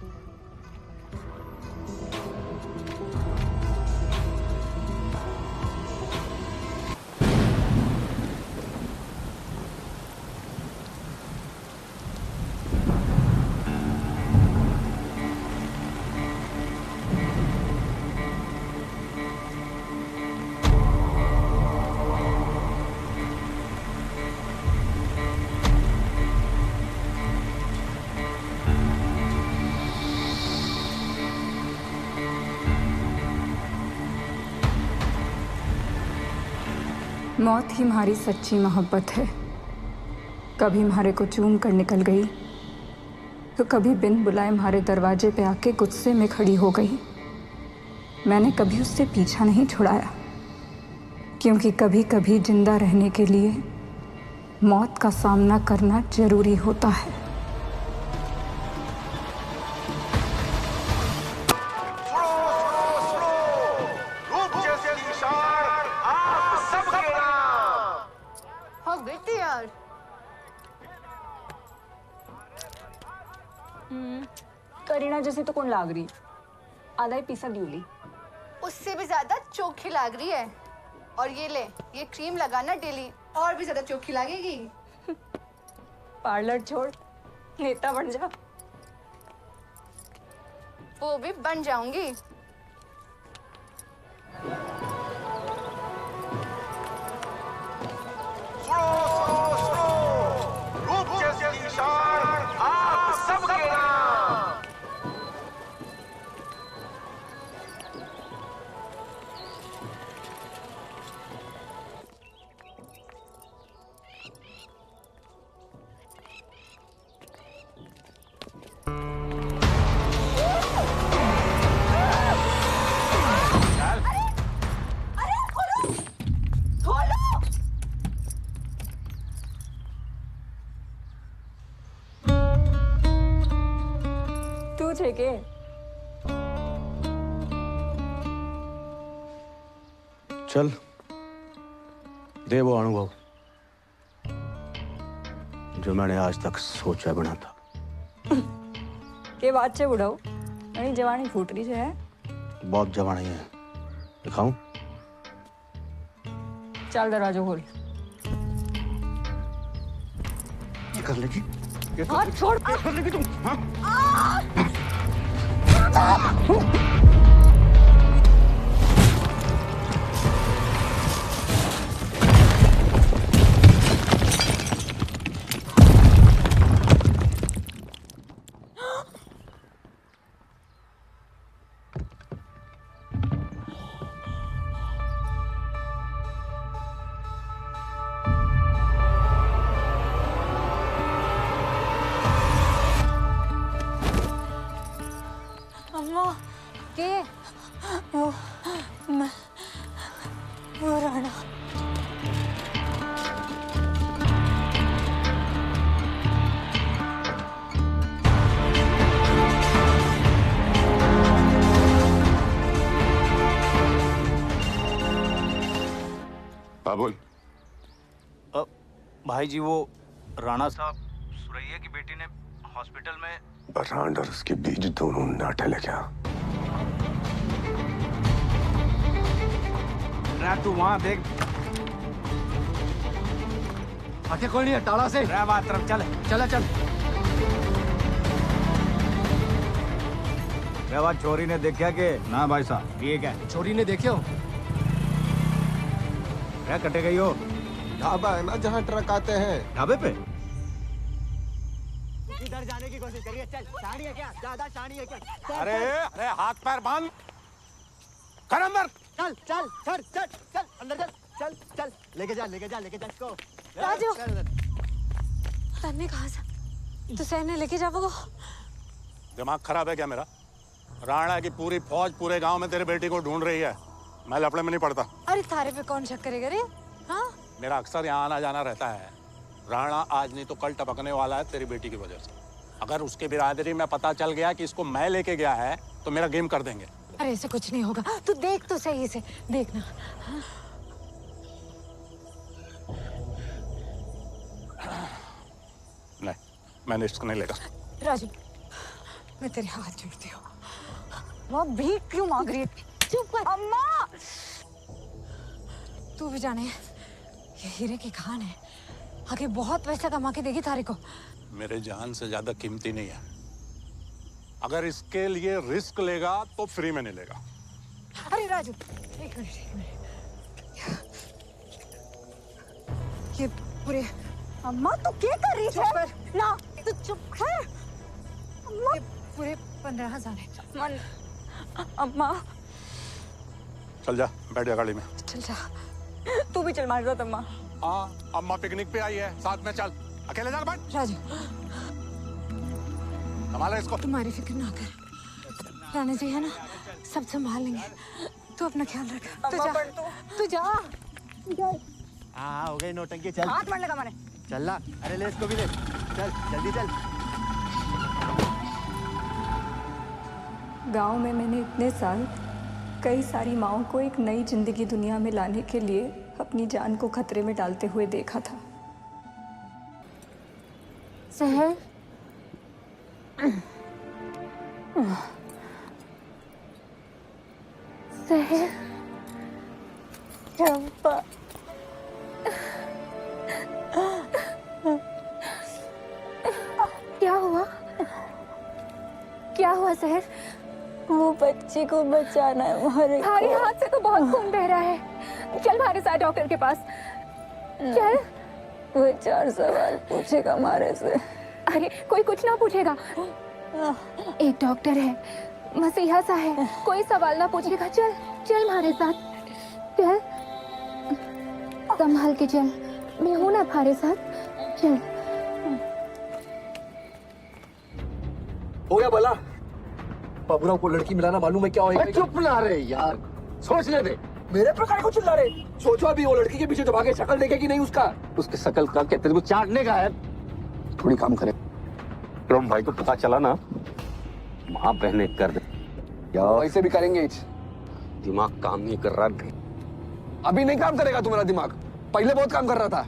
मौत ही हमारी सच्ची मोहब्बत है। कभी हमारे को चूम कर निकल गई तो कभी बिन बुलाए हमारे दरवाजे पे आके गुस्से में खड़ी हो गई। मैंने कभी उससे पीछा नहीं छुड़ाया, क्योंकि कभी कभी जिंदा रहने के लिए मौत का सामना करना जरूरी होता है। करीना जैसे तो कौन लाग रही, आधा ही पीसा ड्यूली। उससे भी ज्यादा चोखी लग रही है। और ये ले, ये क्रीम लगाना डेली, और भी ज्यादा चोखी लगेगी। पार्लर छोड़, नेता बन जा। वो भी बन जाऊंगी। के चल दे वो अनुभव जो मैंने आज तक सोचा बना था। के बात से बुढ़ाओ, मेरी जवानी फूट रही है। बहुत जवानी है, दिखाऊं? चल दरवाजा खोल। ये कर लेगी? हाथ छोड़। कर लेगी तुम? हाँ? के वो मैं वो राणा बाबुल भाई जी वो राणा साहब सुरैया की बेटी ने हॉस्पिटल में बरांड और उसके बीच दोनों नाटे ले क्या तू वहां देख आके कोई नहीं है टाला से बात तरफ चल चल बात चोरी ने देखा के ना भाई साहब ठीक है चोरी ने देखे हो क्या कटे गई हो ढाबा है ना जहाँ ट्रक आते हैं ढाबे पे इधर जाने की कोशिश करिए चल शानी है क्या ज्यादा शानी है क्या अरे अरे हाथ पैर बांध कर अंदर चल चल चल चल चल अंदर चल चल चल लेके जा इसको राजू तन्ने कहाँ से तो सैन ने लेके जाओगे दिमाग खराब है क्या मेरा राणा की पूरी फौज पूरे गांव में तेरे बेटी को ढूंढ रही है मैं लफड़े में नहीं पड़ता अरे तारे पे कौन शक करेगा रे हाँ मेरा अक्सर यहाँ आना जाना रहता है राणा आज नहीं तो कल टपकने वाला है तेरी बेटी की वजह से अगर उसके बिरादरी में पता चल गया कि इसको मैं लेके गया है तो मेरा गेम कर देंगे अरे ऐसे कुछ नहीं होगा तू देख तो सही से देखना हाँ? नहीं मैंने इसको नहीं लेगा राजू मैं तेरे हाथ जोड़ती हूँ वो भीख क्यों मांग रही है चुप कर अम्मा तू भी जाने ये हीरे की खान है आगे बहुत पैसा कमा के देगी तारे को मेरे जान से ज्यादा कीमती नहीं है अगर इसके लिए रिस्क लेगा तो फ्री में नहीं लेगा अरे राजू एक मिनट ये पूरे अम्मा तू क्या कर रही है ना तू चुप कर अम्मा ये पूरे 15,000 है अम्मा चल जा बैठ जा गाड़ी में चल जा तू भी चल मार दो अम्मा हाँ अम्मा पिकनिक पे आई है साथ में चल अकेले जा बैठ राजू संभाले इसको तुम्हारी फिक्र ना कर राणा जी है ना सब संभाल लेंगे तू अपना ख्याल रख तू जा हाँ हो गई नौटंकी चल हाथ मारने का माने चल ला अरे ले इसको भी ले चल जल्दी चल गांव में मैंने इतने साल कई सारी माँओं को एक नई जिंदगी दुनिया में लाने के लिए अपनी जान को खतरे में डालते हुए देखा था सहर सहर चंपा क्या हुआ सहर वो बच्चे को बचाना है हमारे तुम्हारे हाथ से तो बहुत खून बह रहा है चल हमारे साथ डॉक्टर के पास चल वो 4 सवाल पूछेगा हमारे से अरे कोई कुछ ना पूछेगा एक डॉक्टर है मसीहा सा है कोई सवाल ना पूछेगा चल चल हमारे साथ चल संभाल के चल मैं हूं ना हमारे साथ चल हो गया भला बाबूराव को लड़की मिलाना मालूम है क्या होगा चुप ना रहे यार सोचने दे मेरे प्रकार को चिल्ला रहे सोचो अभी वो लड़की के पीछे जो भागे शक्ल देखेगी नहीं उसका उसके शकल का क्या तेरे को चाटने का है थोड़ी काम करे तुम भाई को पता चला ना वहां पहने कर दे यार ऐसे भी करेंगे दिमाग काम नहीं कर रहा है अभी नहीं काम करेगा तुम्हारा दिमाग पहले बहुत काम कर रहा था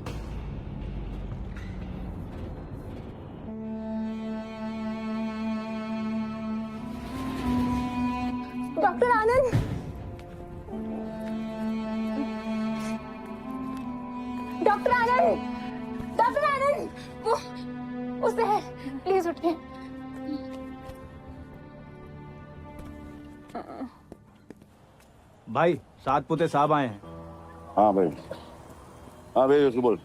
डॉक्टर आनंद डॉक्टर आनंद वो सहर प्लीज उठिए भाई 7 पुते साहब आए हैं हाँ भाई हाँ भाई उसको बोल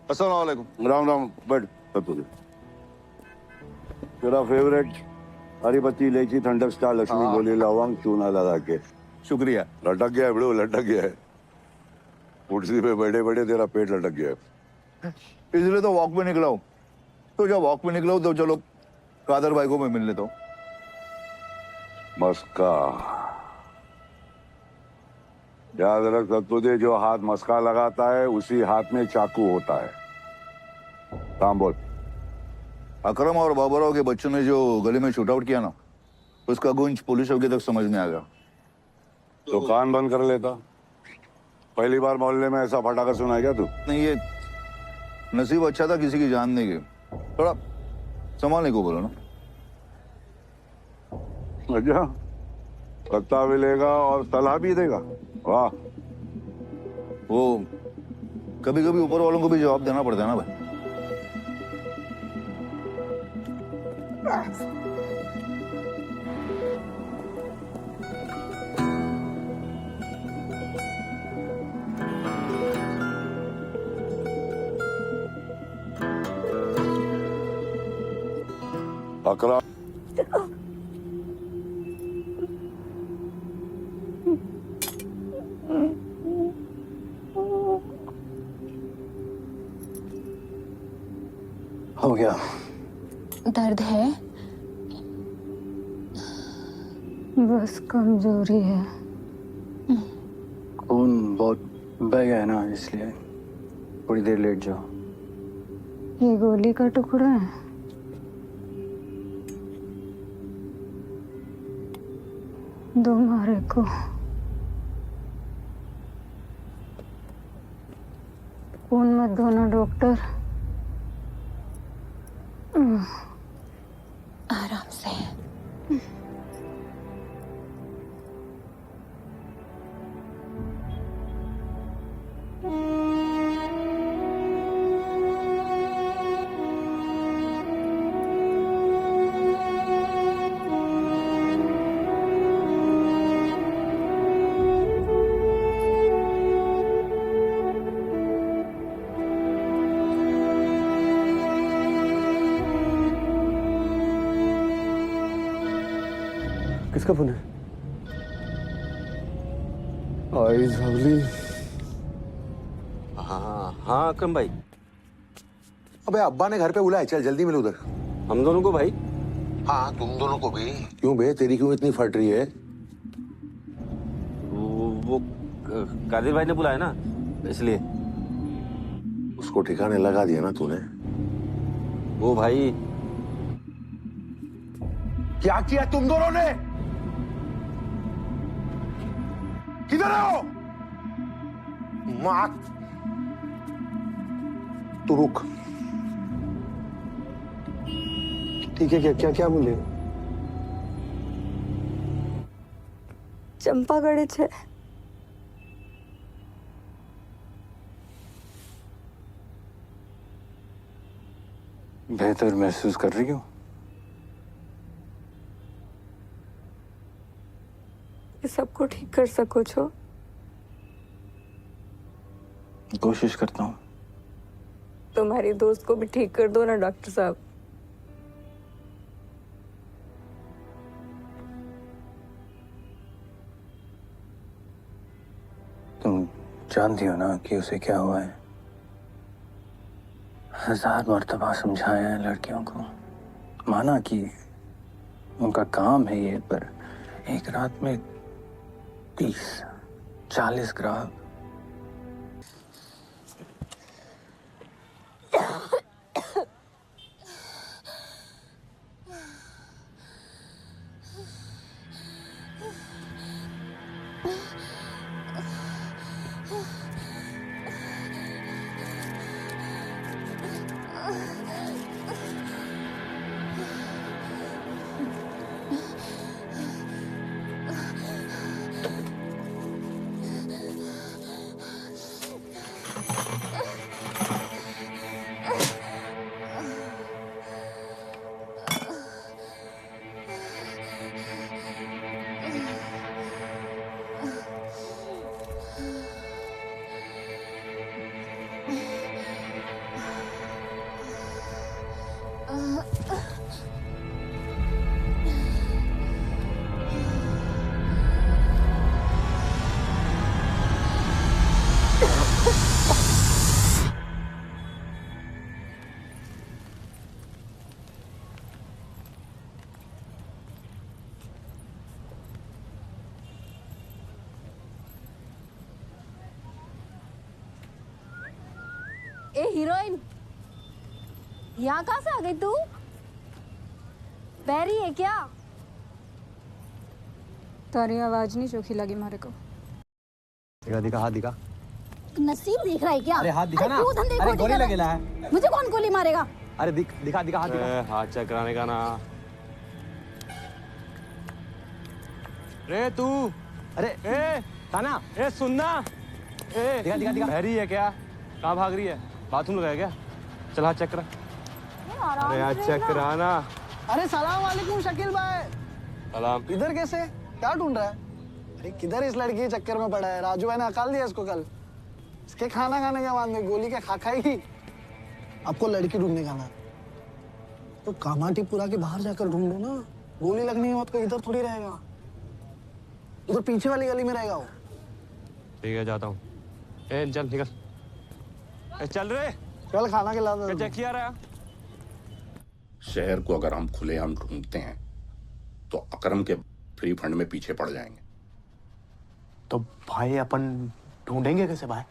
अस्सलाम वालेकुम राम राम बैठ सब तुझे तेरा फेवरेट हरी पत्ती इलायची ठंडक स्टार लक्ष्मी गोली लवंग चूना लगा के शुक्रिया लटक गया है बड़ो लटक गया है कुर्सी पे बैठे बैठे तेरा पेट लटक गया है इसलिए तो वॉक पे निकला हूँ। तो जब वॉक पे निकला हूँ तो चलो कादर भाई को मैं मिल लेता हूँ। मस्का याद रख तुझे, जो हाथ मस्का लगाता है उसी हाथ में चाकू होता है। काम बोल। अकरम और बाबूराव के बच्चों ने जो गली में शूट आउट किया ना, उसका गुंज पुलिस चौकी तक समझ में आ गया। तो कान बंद कर लेता। पहली बार मोहल्ले में ऐसा फटाका सुना क्या तू? नहीं, ये नसीब अच्छा था किसी की जान नहीं गई। थोड़ा संभालने को बोलो ना। अच्छा, पत्ता भी लेगा और सलाह भी देगा। वाह। वो कभी कभी ऊपर वालों को भी जवाब देना पड़ता है ना भाई। अकरम, हो गया? दर्द है? बस कमजोरी है। खून बहुत बह गया है ना, इसलिए थोड़ी देर लेट जाओ। ये गोली का टुकड़ा है। दो मारे को। खून मत धोना डॉक्टर। आराम से। किसका फोन है? आई सावली। हाँ अकरम भाई। अबे अब्बा ने घर पे बुलाया, चल जल्दी मिल उधर। हम दोनों को भाई? हाँ तुम दोनों को भी। क्यों बे, तेरी क्यों इतनी फट रही है? वो कादिर भाई ने बुलाया ना, इसलिए। उसको ठिकाने लगा दिया ना तूने? वो भाई। क्या किया तुम दोनों ने? किधर हो? माँ, तू रुक। ठीक है, क्या क्या क्या बोले? चंपा गड़े छे। बेहतर महसूस कर रही हो? सबको ठीक कर सको छो? कोशिश करता हूँ। तुम्हारी दोस्त को भी ठीक कर दो ना डॉक्टर साहब। तुम जानती हो ना कि उसे क्या हुआ है? 1000 मर्तबा समझाया है लड़कियों को, माना कि उनका काम है ये, पर एक रात में 30-40 ग्राहक। ए हीरोइन, यहाँ कहाँ से आ गई तू? बहरी है क्या? तारी आवाज नहीं चोखी लगी मारे को। दिखा दिखा हाथ दिखा। नसीब देख रहा है क्या? अरे हाथ दिखा ना। क्यों धंधे अरे को गोली दिखा लगेला रहा है। मुझे कौन गोली मारेगा? अरे दिखा दिखा हाथ दिखा। हाथ चेक कराने का ना। रे तू, अरे ए ताना, ए सुनना, ए दिखा दिखा दिखा। बहरी है क्या? कहाँ भाग रही है? बाथरूम लगाया क्या? चल हाथ चेक करा। अरे हाथ चेक करा ना। अरे सलाम वालेकुम शकील भाई। सलाम। इधर कैसे? क्या ढूंढ रहा है? अरे किधर इस लड़की के चक्कर में पड़ा है? राजू भाई ने अकाल दिया इसको कल। इसके खाना खाने के बाद में गोली के खा खाएगी। आपको लड़की ढूंढने जाना है तो कामाटीपुरा के बाहर जाकर ढूंढो ना। गोली लगने के बाद को इधर थोड़ी रहेगा, उधर पीछे वाली गली में रहेगा वो। ठीक है जाता हूँ। ए चल निकल। ए चल रे। चल खाना खिला दो। चेक किया रहा। शहर को अगर हम खुलेआम ढूंढते हैं तो अकरम के फ्री फंड में पीछे पड़ जाएंगे। तो भाई अपन ढूंढेंगे कैसे भाई?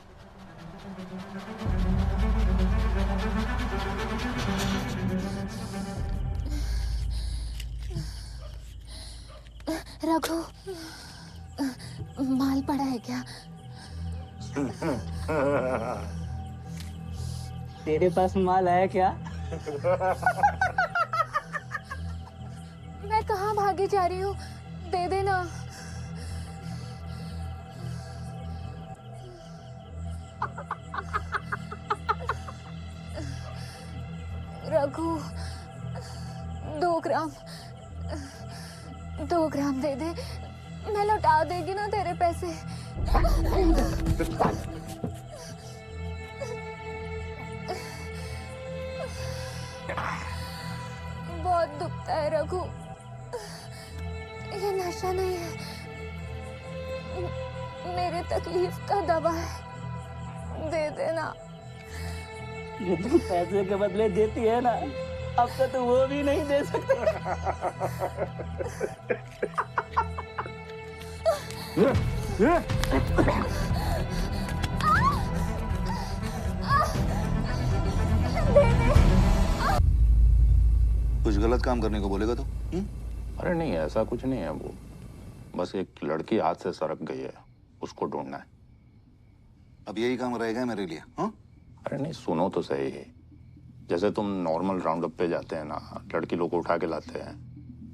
रघु, माल पड़ा है क्या? तेरे पास माल है क्या? मैं कहाँ भागी जा रही हूँ, दे देना। रघु, 2 ग्राम दे दे, मैं लौटा देगी ना तेरे पैसे। बहुत दुखता है रघु, ये नशा नहीं है, मेरे तकलीफ का दवा है, दे देना। जो तुम पैसे के बदले देती है ना, अब तो वो भी नहीं दे सकते। कुछ गलत काम करने को बोलेगा तो? अरे नहीं, ऐसा कुछ नहीं है। वो बस एक लड़की हाथ से सरक गई है, उसको ढूंढना है। अब यही काम रहेगा मेरे लिए? हाँ? अरे नहीं, सुनो तो सही। जैसे तुम नॉर्मल राउंड अप पे जाते हैं ना, लड़की लोग को उठा के लाते हैं,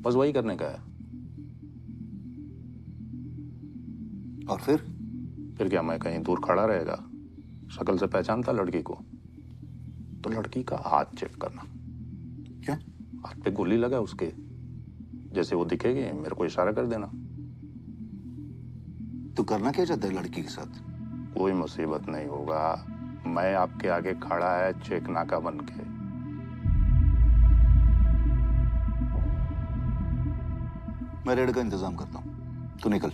बस वही करने का है। और फिर क्या मैं कहीं दूर खड़ा रहेगा? शक्ल से पहचानता लड़की को? तो लड़की का हाथ चेक करना। क्या? हाथ पे गोली लगा उसके, जैसे वो दिखेगी मेरे को इशारा कर देना। तू करना क्या चाहता है लड़की के साथ? कोई मुसीबत नहीं होगा, मैं आपके आगे खड़ा है चेक नाका बन के। मैं रेड का इंतजाम करता हूँ, तू निकल।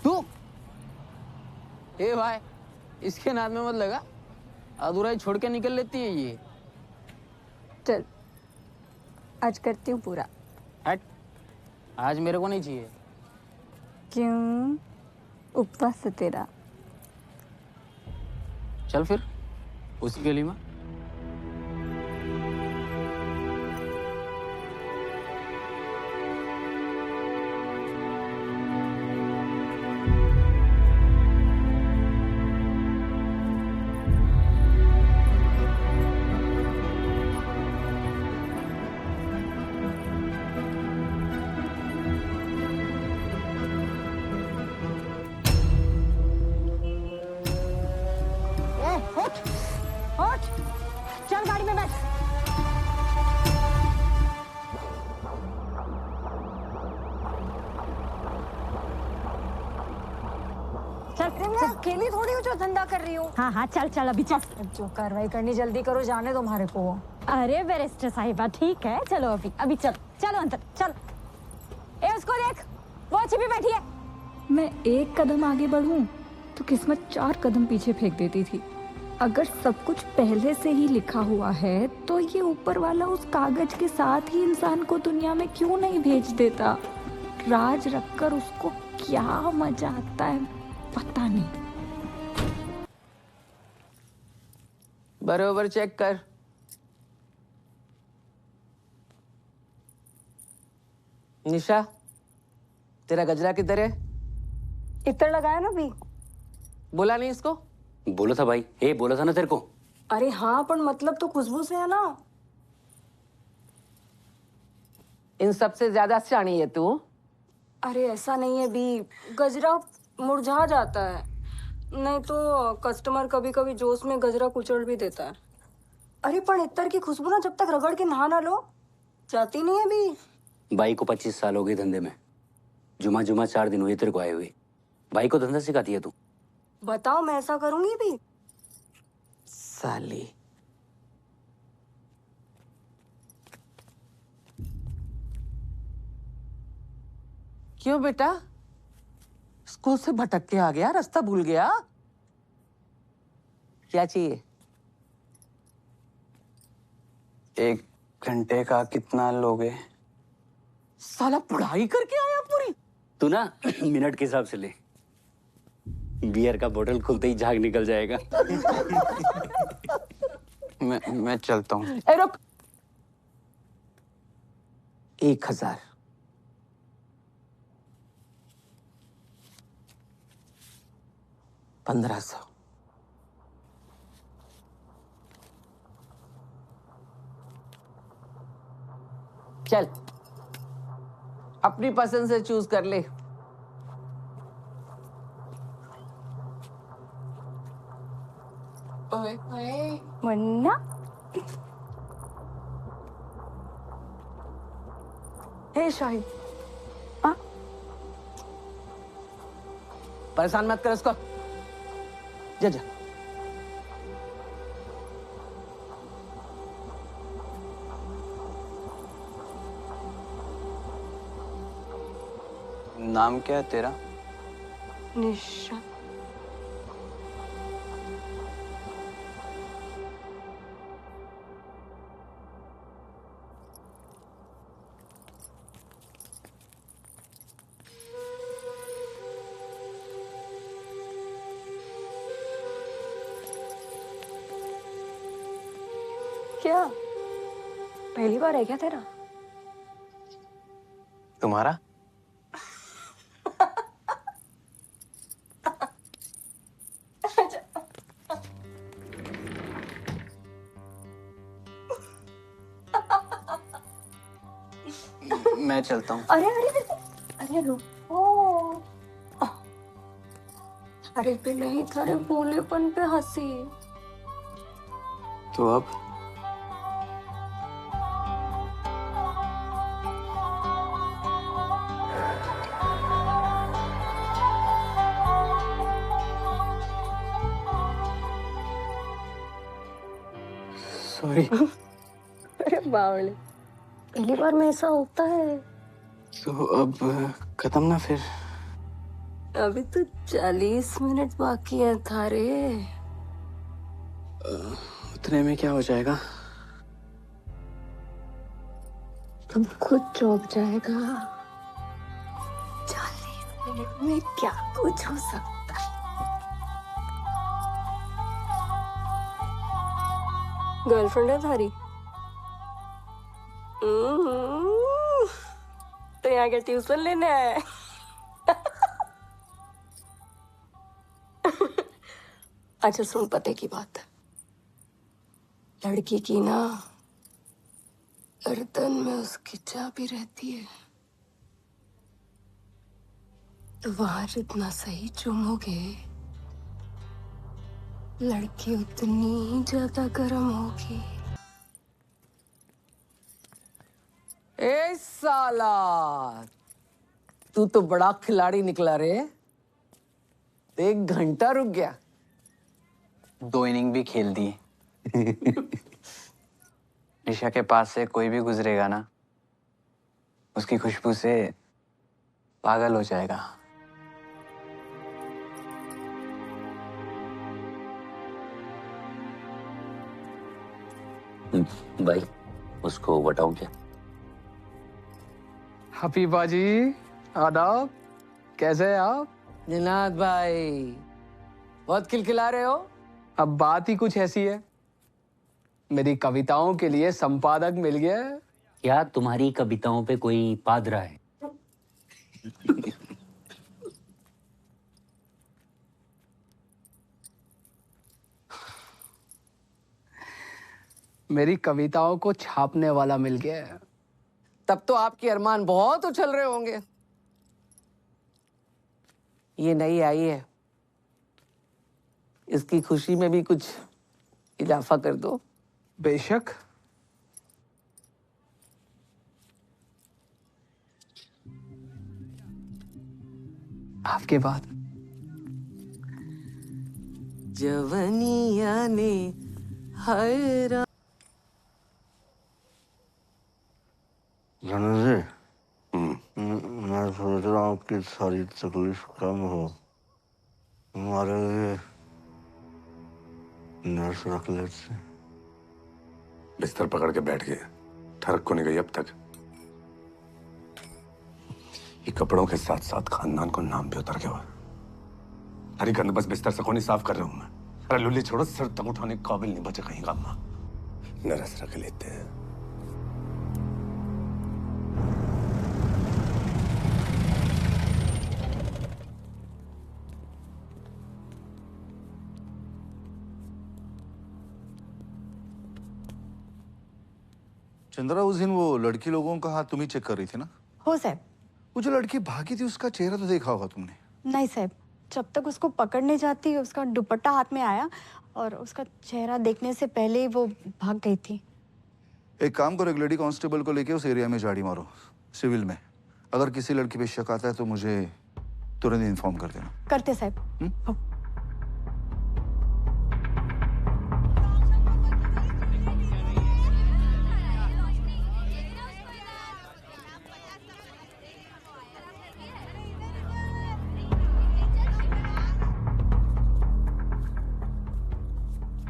तू ए भाई, इसके नाम में मत लगा, अधूरा ही छोड़ के निकल लेती है ये। चल, आज करती हूँ पूरा। हट, आज मेरे को नहीं चाहिए। क्यों? उपवास है तेरा। चल फिर उसी गली में। चल गाड़ी में बैठ। चल अकेली थोड़ी हो जो धंधा कर रही हूँ। हाँ हाँ चल चल अभी चल। जो कार्रवाई करनी जल्दी करो, जाने दो हमारे को। अरे बैरिस्टर साहिबा ठीक है, चलो अभी अभी चल, चलो अंदर चल। ए उसको देख, वो छिपी बैठी है। मैं 1 कदम आगे बढ़ूं तो किस्मत 4 कदम पीछे फेंक देती थी। अगर सब कुछ पहले से ही लिखा हुआ है तो ये ऊपर वाला उस कागज के साथ ही इंसान को दुनिया में क्यों नहीं भेज देता? राज रखकर उसको क्या मजा आता है पता नहीं। बरोबर चेक कर। निशा, तेरा गजरा किधर है? इत्र लगाया ना भी। बोला नहीं इसको? बोला था भाई, बोला था ना तेरे को। अरे हाँ, पर मतलब तो खुशबू से है ना। इन सबसे ज्यादा सियानी है तू। अरे ऐसा नहीं है बी, गजरा मुरझा जाता है, नहीं तो कस्टमर कभी कभी जोश में गजरा कुचल भी देता है। अरे पर इत्र की खुशबू ना जब तक रगड़ के नहा ना लो जाती नहीं है बी। भाई को 25 साल हो गए धंधे में, जुमा 4 दिन हुए तेरे को आए हुए। भाई को धंधा सिखाती है तू। बताओ मैं ऐसा करूंगी भी? साली। क्यों बेटा, स्कूल से भटक के आ गया, रास्ता भूल गया? क्या चाहिए? 1 घंटे का कितना लोगे? साला पढ़ाई करके आया पूरी। तू ना मिनट के हिसाब से ले, बियर का बोतल खुलते ही झाग निकल जाएगा। मैं चलता हूँ। ए रुक। 1000। 1500। चल, अपनी पसंद से चूज कर ले। मुन्ना, हे शाहिद, परेशान मत कर उसको। जा जा। नाम क्या है तेरा? निशा। क्या पहली बार है क्या तेरा? तुम्हारा? मैं चलता हूँ। अरे अरे अरे रुको। अरे पे नहीं, थारे भोलेपन पे हंसी। तो अब सॉरी। अरे बावले, पहली बार में ऐसा होता है। तो अब खत्म ना फिर? अभी तो 40 मिनट बाकी है थारे। उतने में क्या हो जाएगा? तुम खुद चौंक जाएगा। 40 मिनट में क्या कुछ हो सकता है। गर्लफ्रेंड है थारी? तो यहाँ के ट्यूशन लेने आए? अच्छा सुन, पते की बात, लड़की की ना गर्दन में उसकी चाबी रहती है, तो वहां जितना सही चूमोगे लड़की उतनी ही ज्यादा गर्म होगी। ए साला, तू तो बड़ा खिलाड़ी निकला रे। 1 घंटा रुक गया। 2 इनिंग भी खेल दी। निशा के पास से कोई भी गुजरेगा ना, उसकी खुशबू से पागल हो जाएगा। भाई उसको बताऊं क्या? हबीबा जी, आदाब, कैसे हैं आप? जिनात भाई, बहुत खिलखिला रहे हो। अब बात ही कुछ ऐसी है, मेरी कविताओं के लिए संपादक मिल गया है। क्या तुम्हारी कविताओं पे कोई पादरा है? मेरी कविताओं को छापने वाला मिल गया है। तब तो आपके अरमान बहुत उछल रहे होंगे। ये नई आई है, इसकी खुशी में भी कुछ इजाफा कर दो। बेशक। आपके बाद जवनिया ने हैरा मैं सोच रहा हूँ कि सारी तकलीफ कम हो, हमारे लिए नर्स रख लेते। बिस्तर पकड़ के बैठ गए, ठरक को नहीं गई अब तक। ये कपड़ों के साथ साथ खानदान को नाम भी उतर गया हुआ। हरी गंद बस बिस्तर से नहीं साफ कर रहा हूं मैं। अरे लुल्ली छोड़ो, सर तक उठाने के काबिल नहीं बचे कहीं का। अम्मा नर्स रख लेते हैं। चंद्रा, उस दिन वो लड़की लोगों का हाथ तुम ही चेक कर रही थी ना? हो साहब। वो जो लड़की भागी थी उसका चेहरा तो देखा होगा तुमने? नहीं साहब, जब तक उसको पकड़ने जाती उसका दुपट्टा हाथ में आया और उसका चेहरा देखने से पहले ही वो भाग गई थी। एक काम करो, एक लेडी कांस्टेबल को लेके उस एरिया में झाड़ी मारो, सिविल में। अगर किसी लड़की पे शक आता है तो मुझे तुरंत इन्फॉर्म कर देना। करते साहब।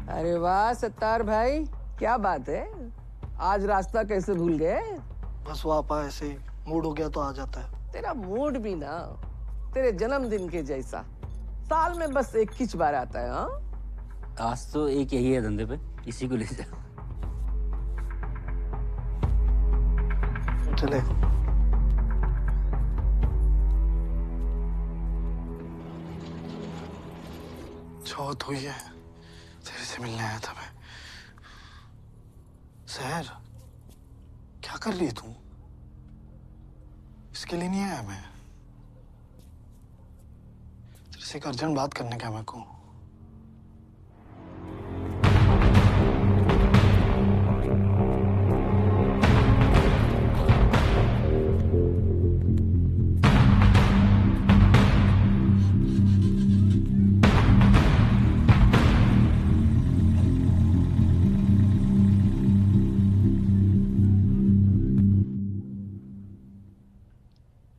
अरे वाह सत्तार भाई, क्या बात है, आज रास्ता कैसे भूल गए? बस वो आपा ऐसे ही मूड हो गया तो आ जाता है। तेरा मूड भी ना तेरे जन्मदिन के जैसा, साल में बस 21 बार आता है। हाँ, आज तो एक यही है धंधे पे, इसी को ले जा। चले। चौथ हुई है, तेरे से मिलने आया था मैं। सहर, क्या कर रही है तू? इसके लिए नहीं आया मैं। तेरे से एक अर्जेंट बात करने का मेरे को।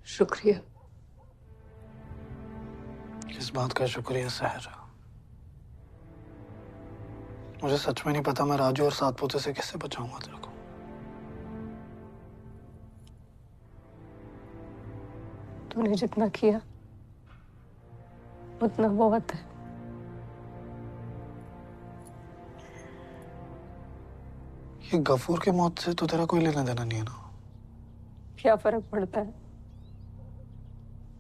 शुक्रिया। किस बात का शुक्रिया सहर? मुझे सच में नहीं पता मैं राजू और सात पोते से कैसे बचाऊंगा तेरे को। तूने जितना किया उतना बहुत है। ये गफूर के मौत से तो तेरा कोई लेना देना नहीं है ना? क्या फर्क पड़ता है?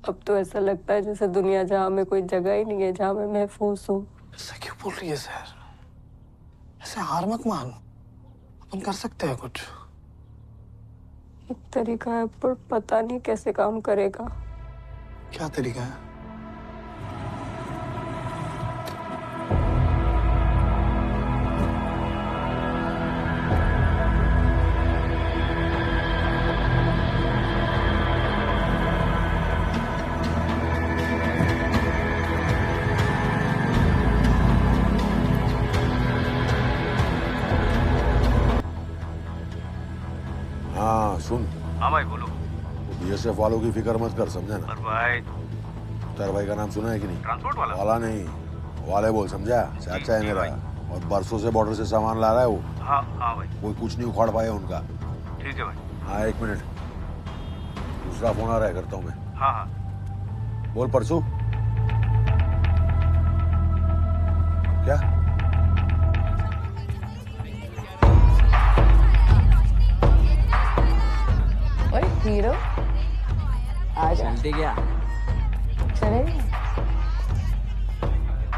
अब तो ऐसा लगता है जैसे दुनिया जहाँ में कोई जगह ही नहीं है जहाँ मैं महफूज हूँ। ऐसा क्यों बोल रही है सहर? ऐसे हार मत मान, अपन कर सकते हैं कुछ। एक तरीका है पर पता नहीं कैसे काम करेगा। क्या तरीका है? सुन। हाँ भाई बोलो। बीएसएफ वालों की फिक्र मत कर, समझा ना? पर भाई तेरे भाई का नाम सुना है कि नहीं? ट्रांसपोर्ट वाला? वाला नहीं, वाले बोल, समझा? चाचा है मेरा और बरसों से बॉर्डर से सामान ला रहा है वो। हाँ हाँ भाई। कोई कुछ नहीं उखाड़ पाया उनका। ठीक है भाई। हाँ 1 मिनट, दूसरा फोन आ रहा है, करता हूँ मैं। हाँ हाँ। बोल परसों। क्या? ओए हीरो आजा। चलती क्या? चलेगा?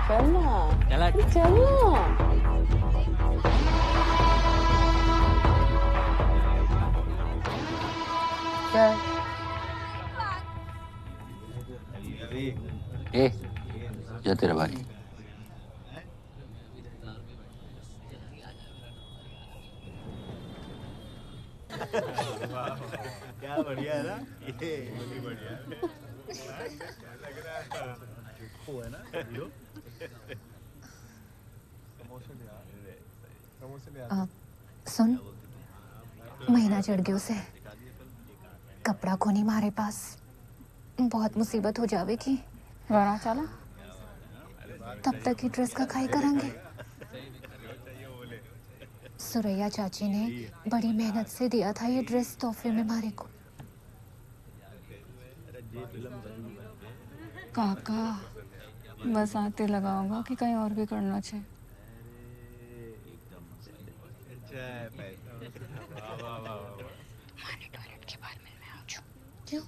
चलना। चला। चलना। ए, जा तेरा भाई। क्या बढ़िया है ना? ये बढ़िया है ना हीरो? सुन, महीना चढ़ गया उसे, कपड़ा को नहीं मारे पास, बहुत मुसीबत हो जावेगी। वरना चला तब तक ही ड्रेस का खाई करेंगे। सुरैया चाची ने बड़ी मेहनत से दिया था ये ड्रेस तोहफे में मारे को। काका बस आते लगाऊंगा कि कहीं और भी करना चाहिए। टॉयलेट के बाहर में मैं आ जाऊं। क्यों?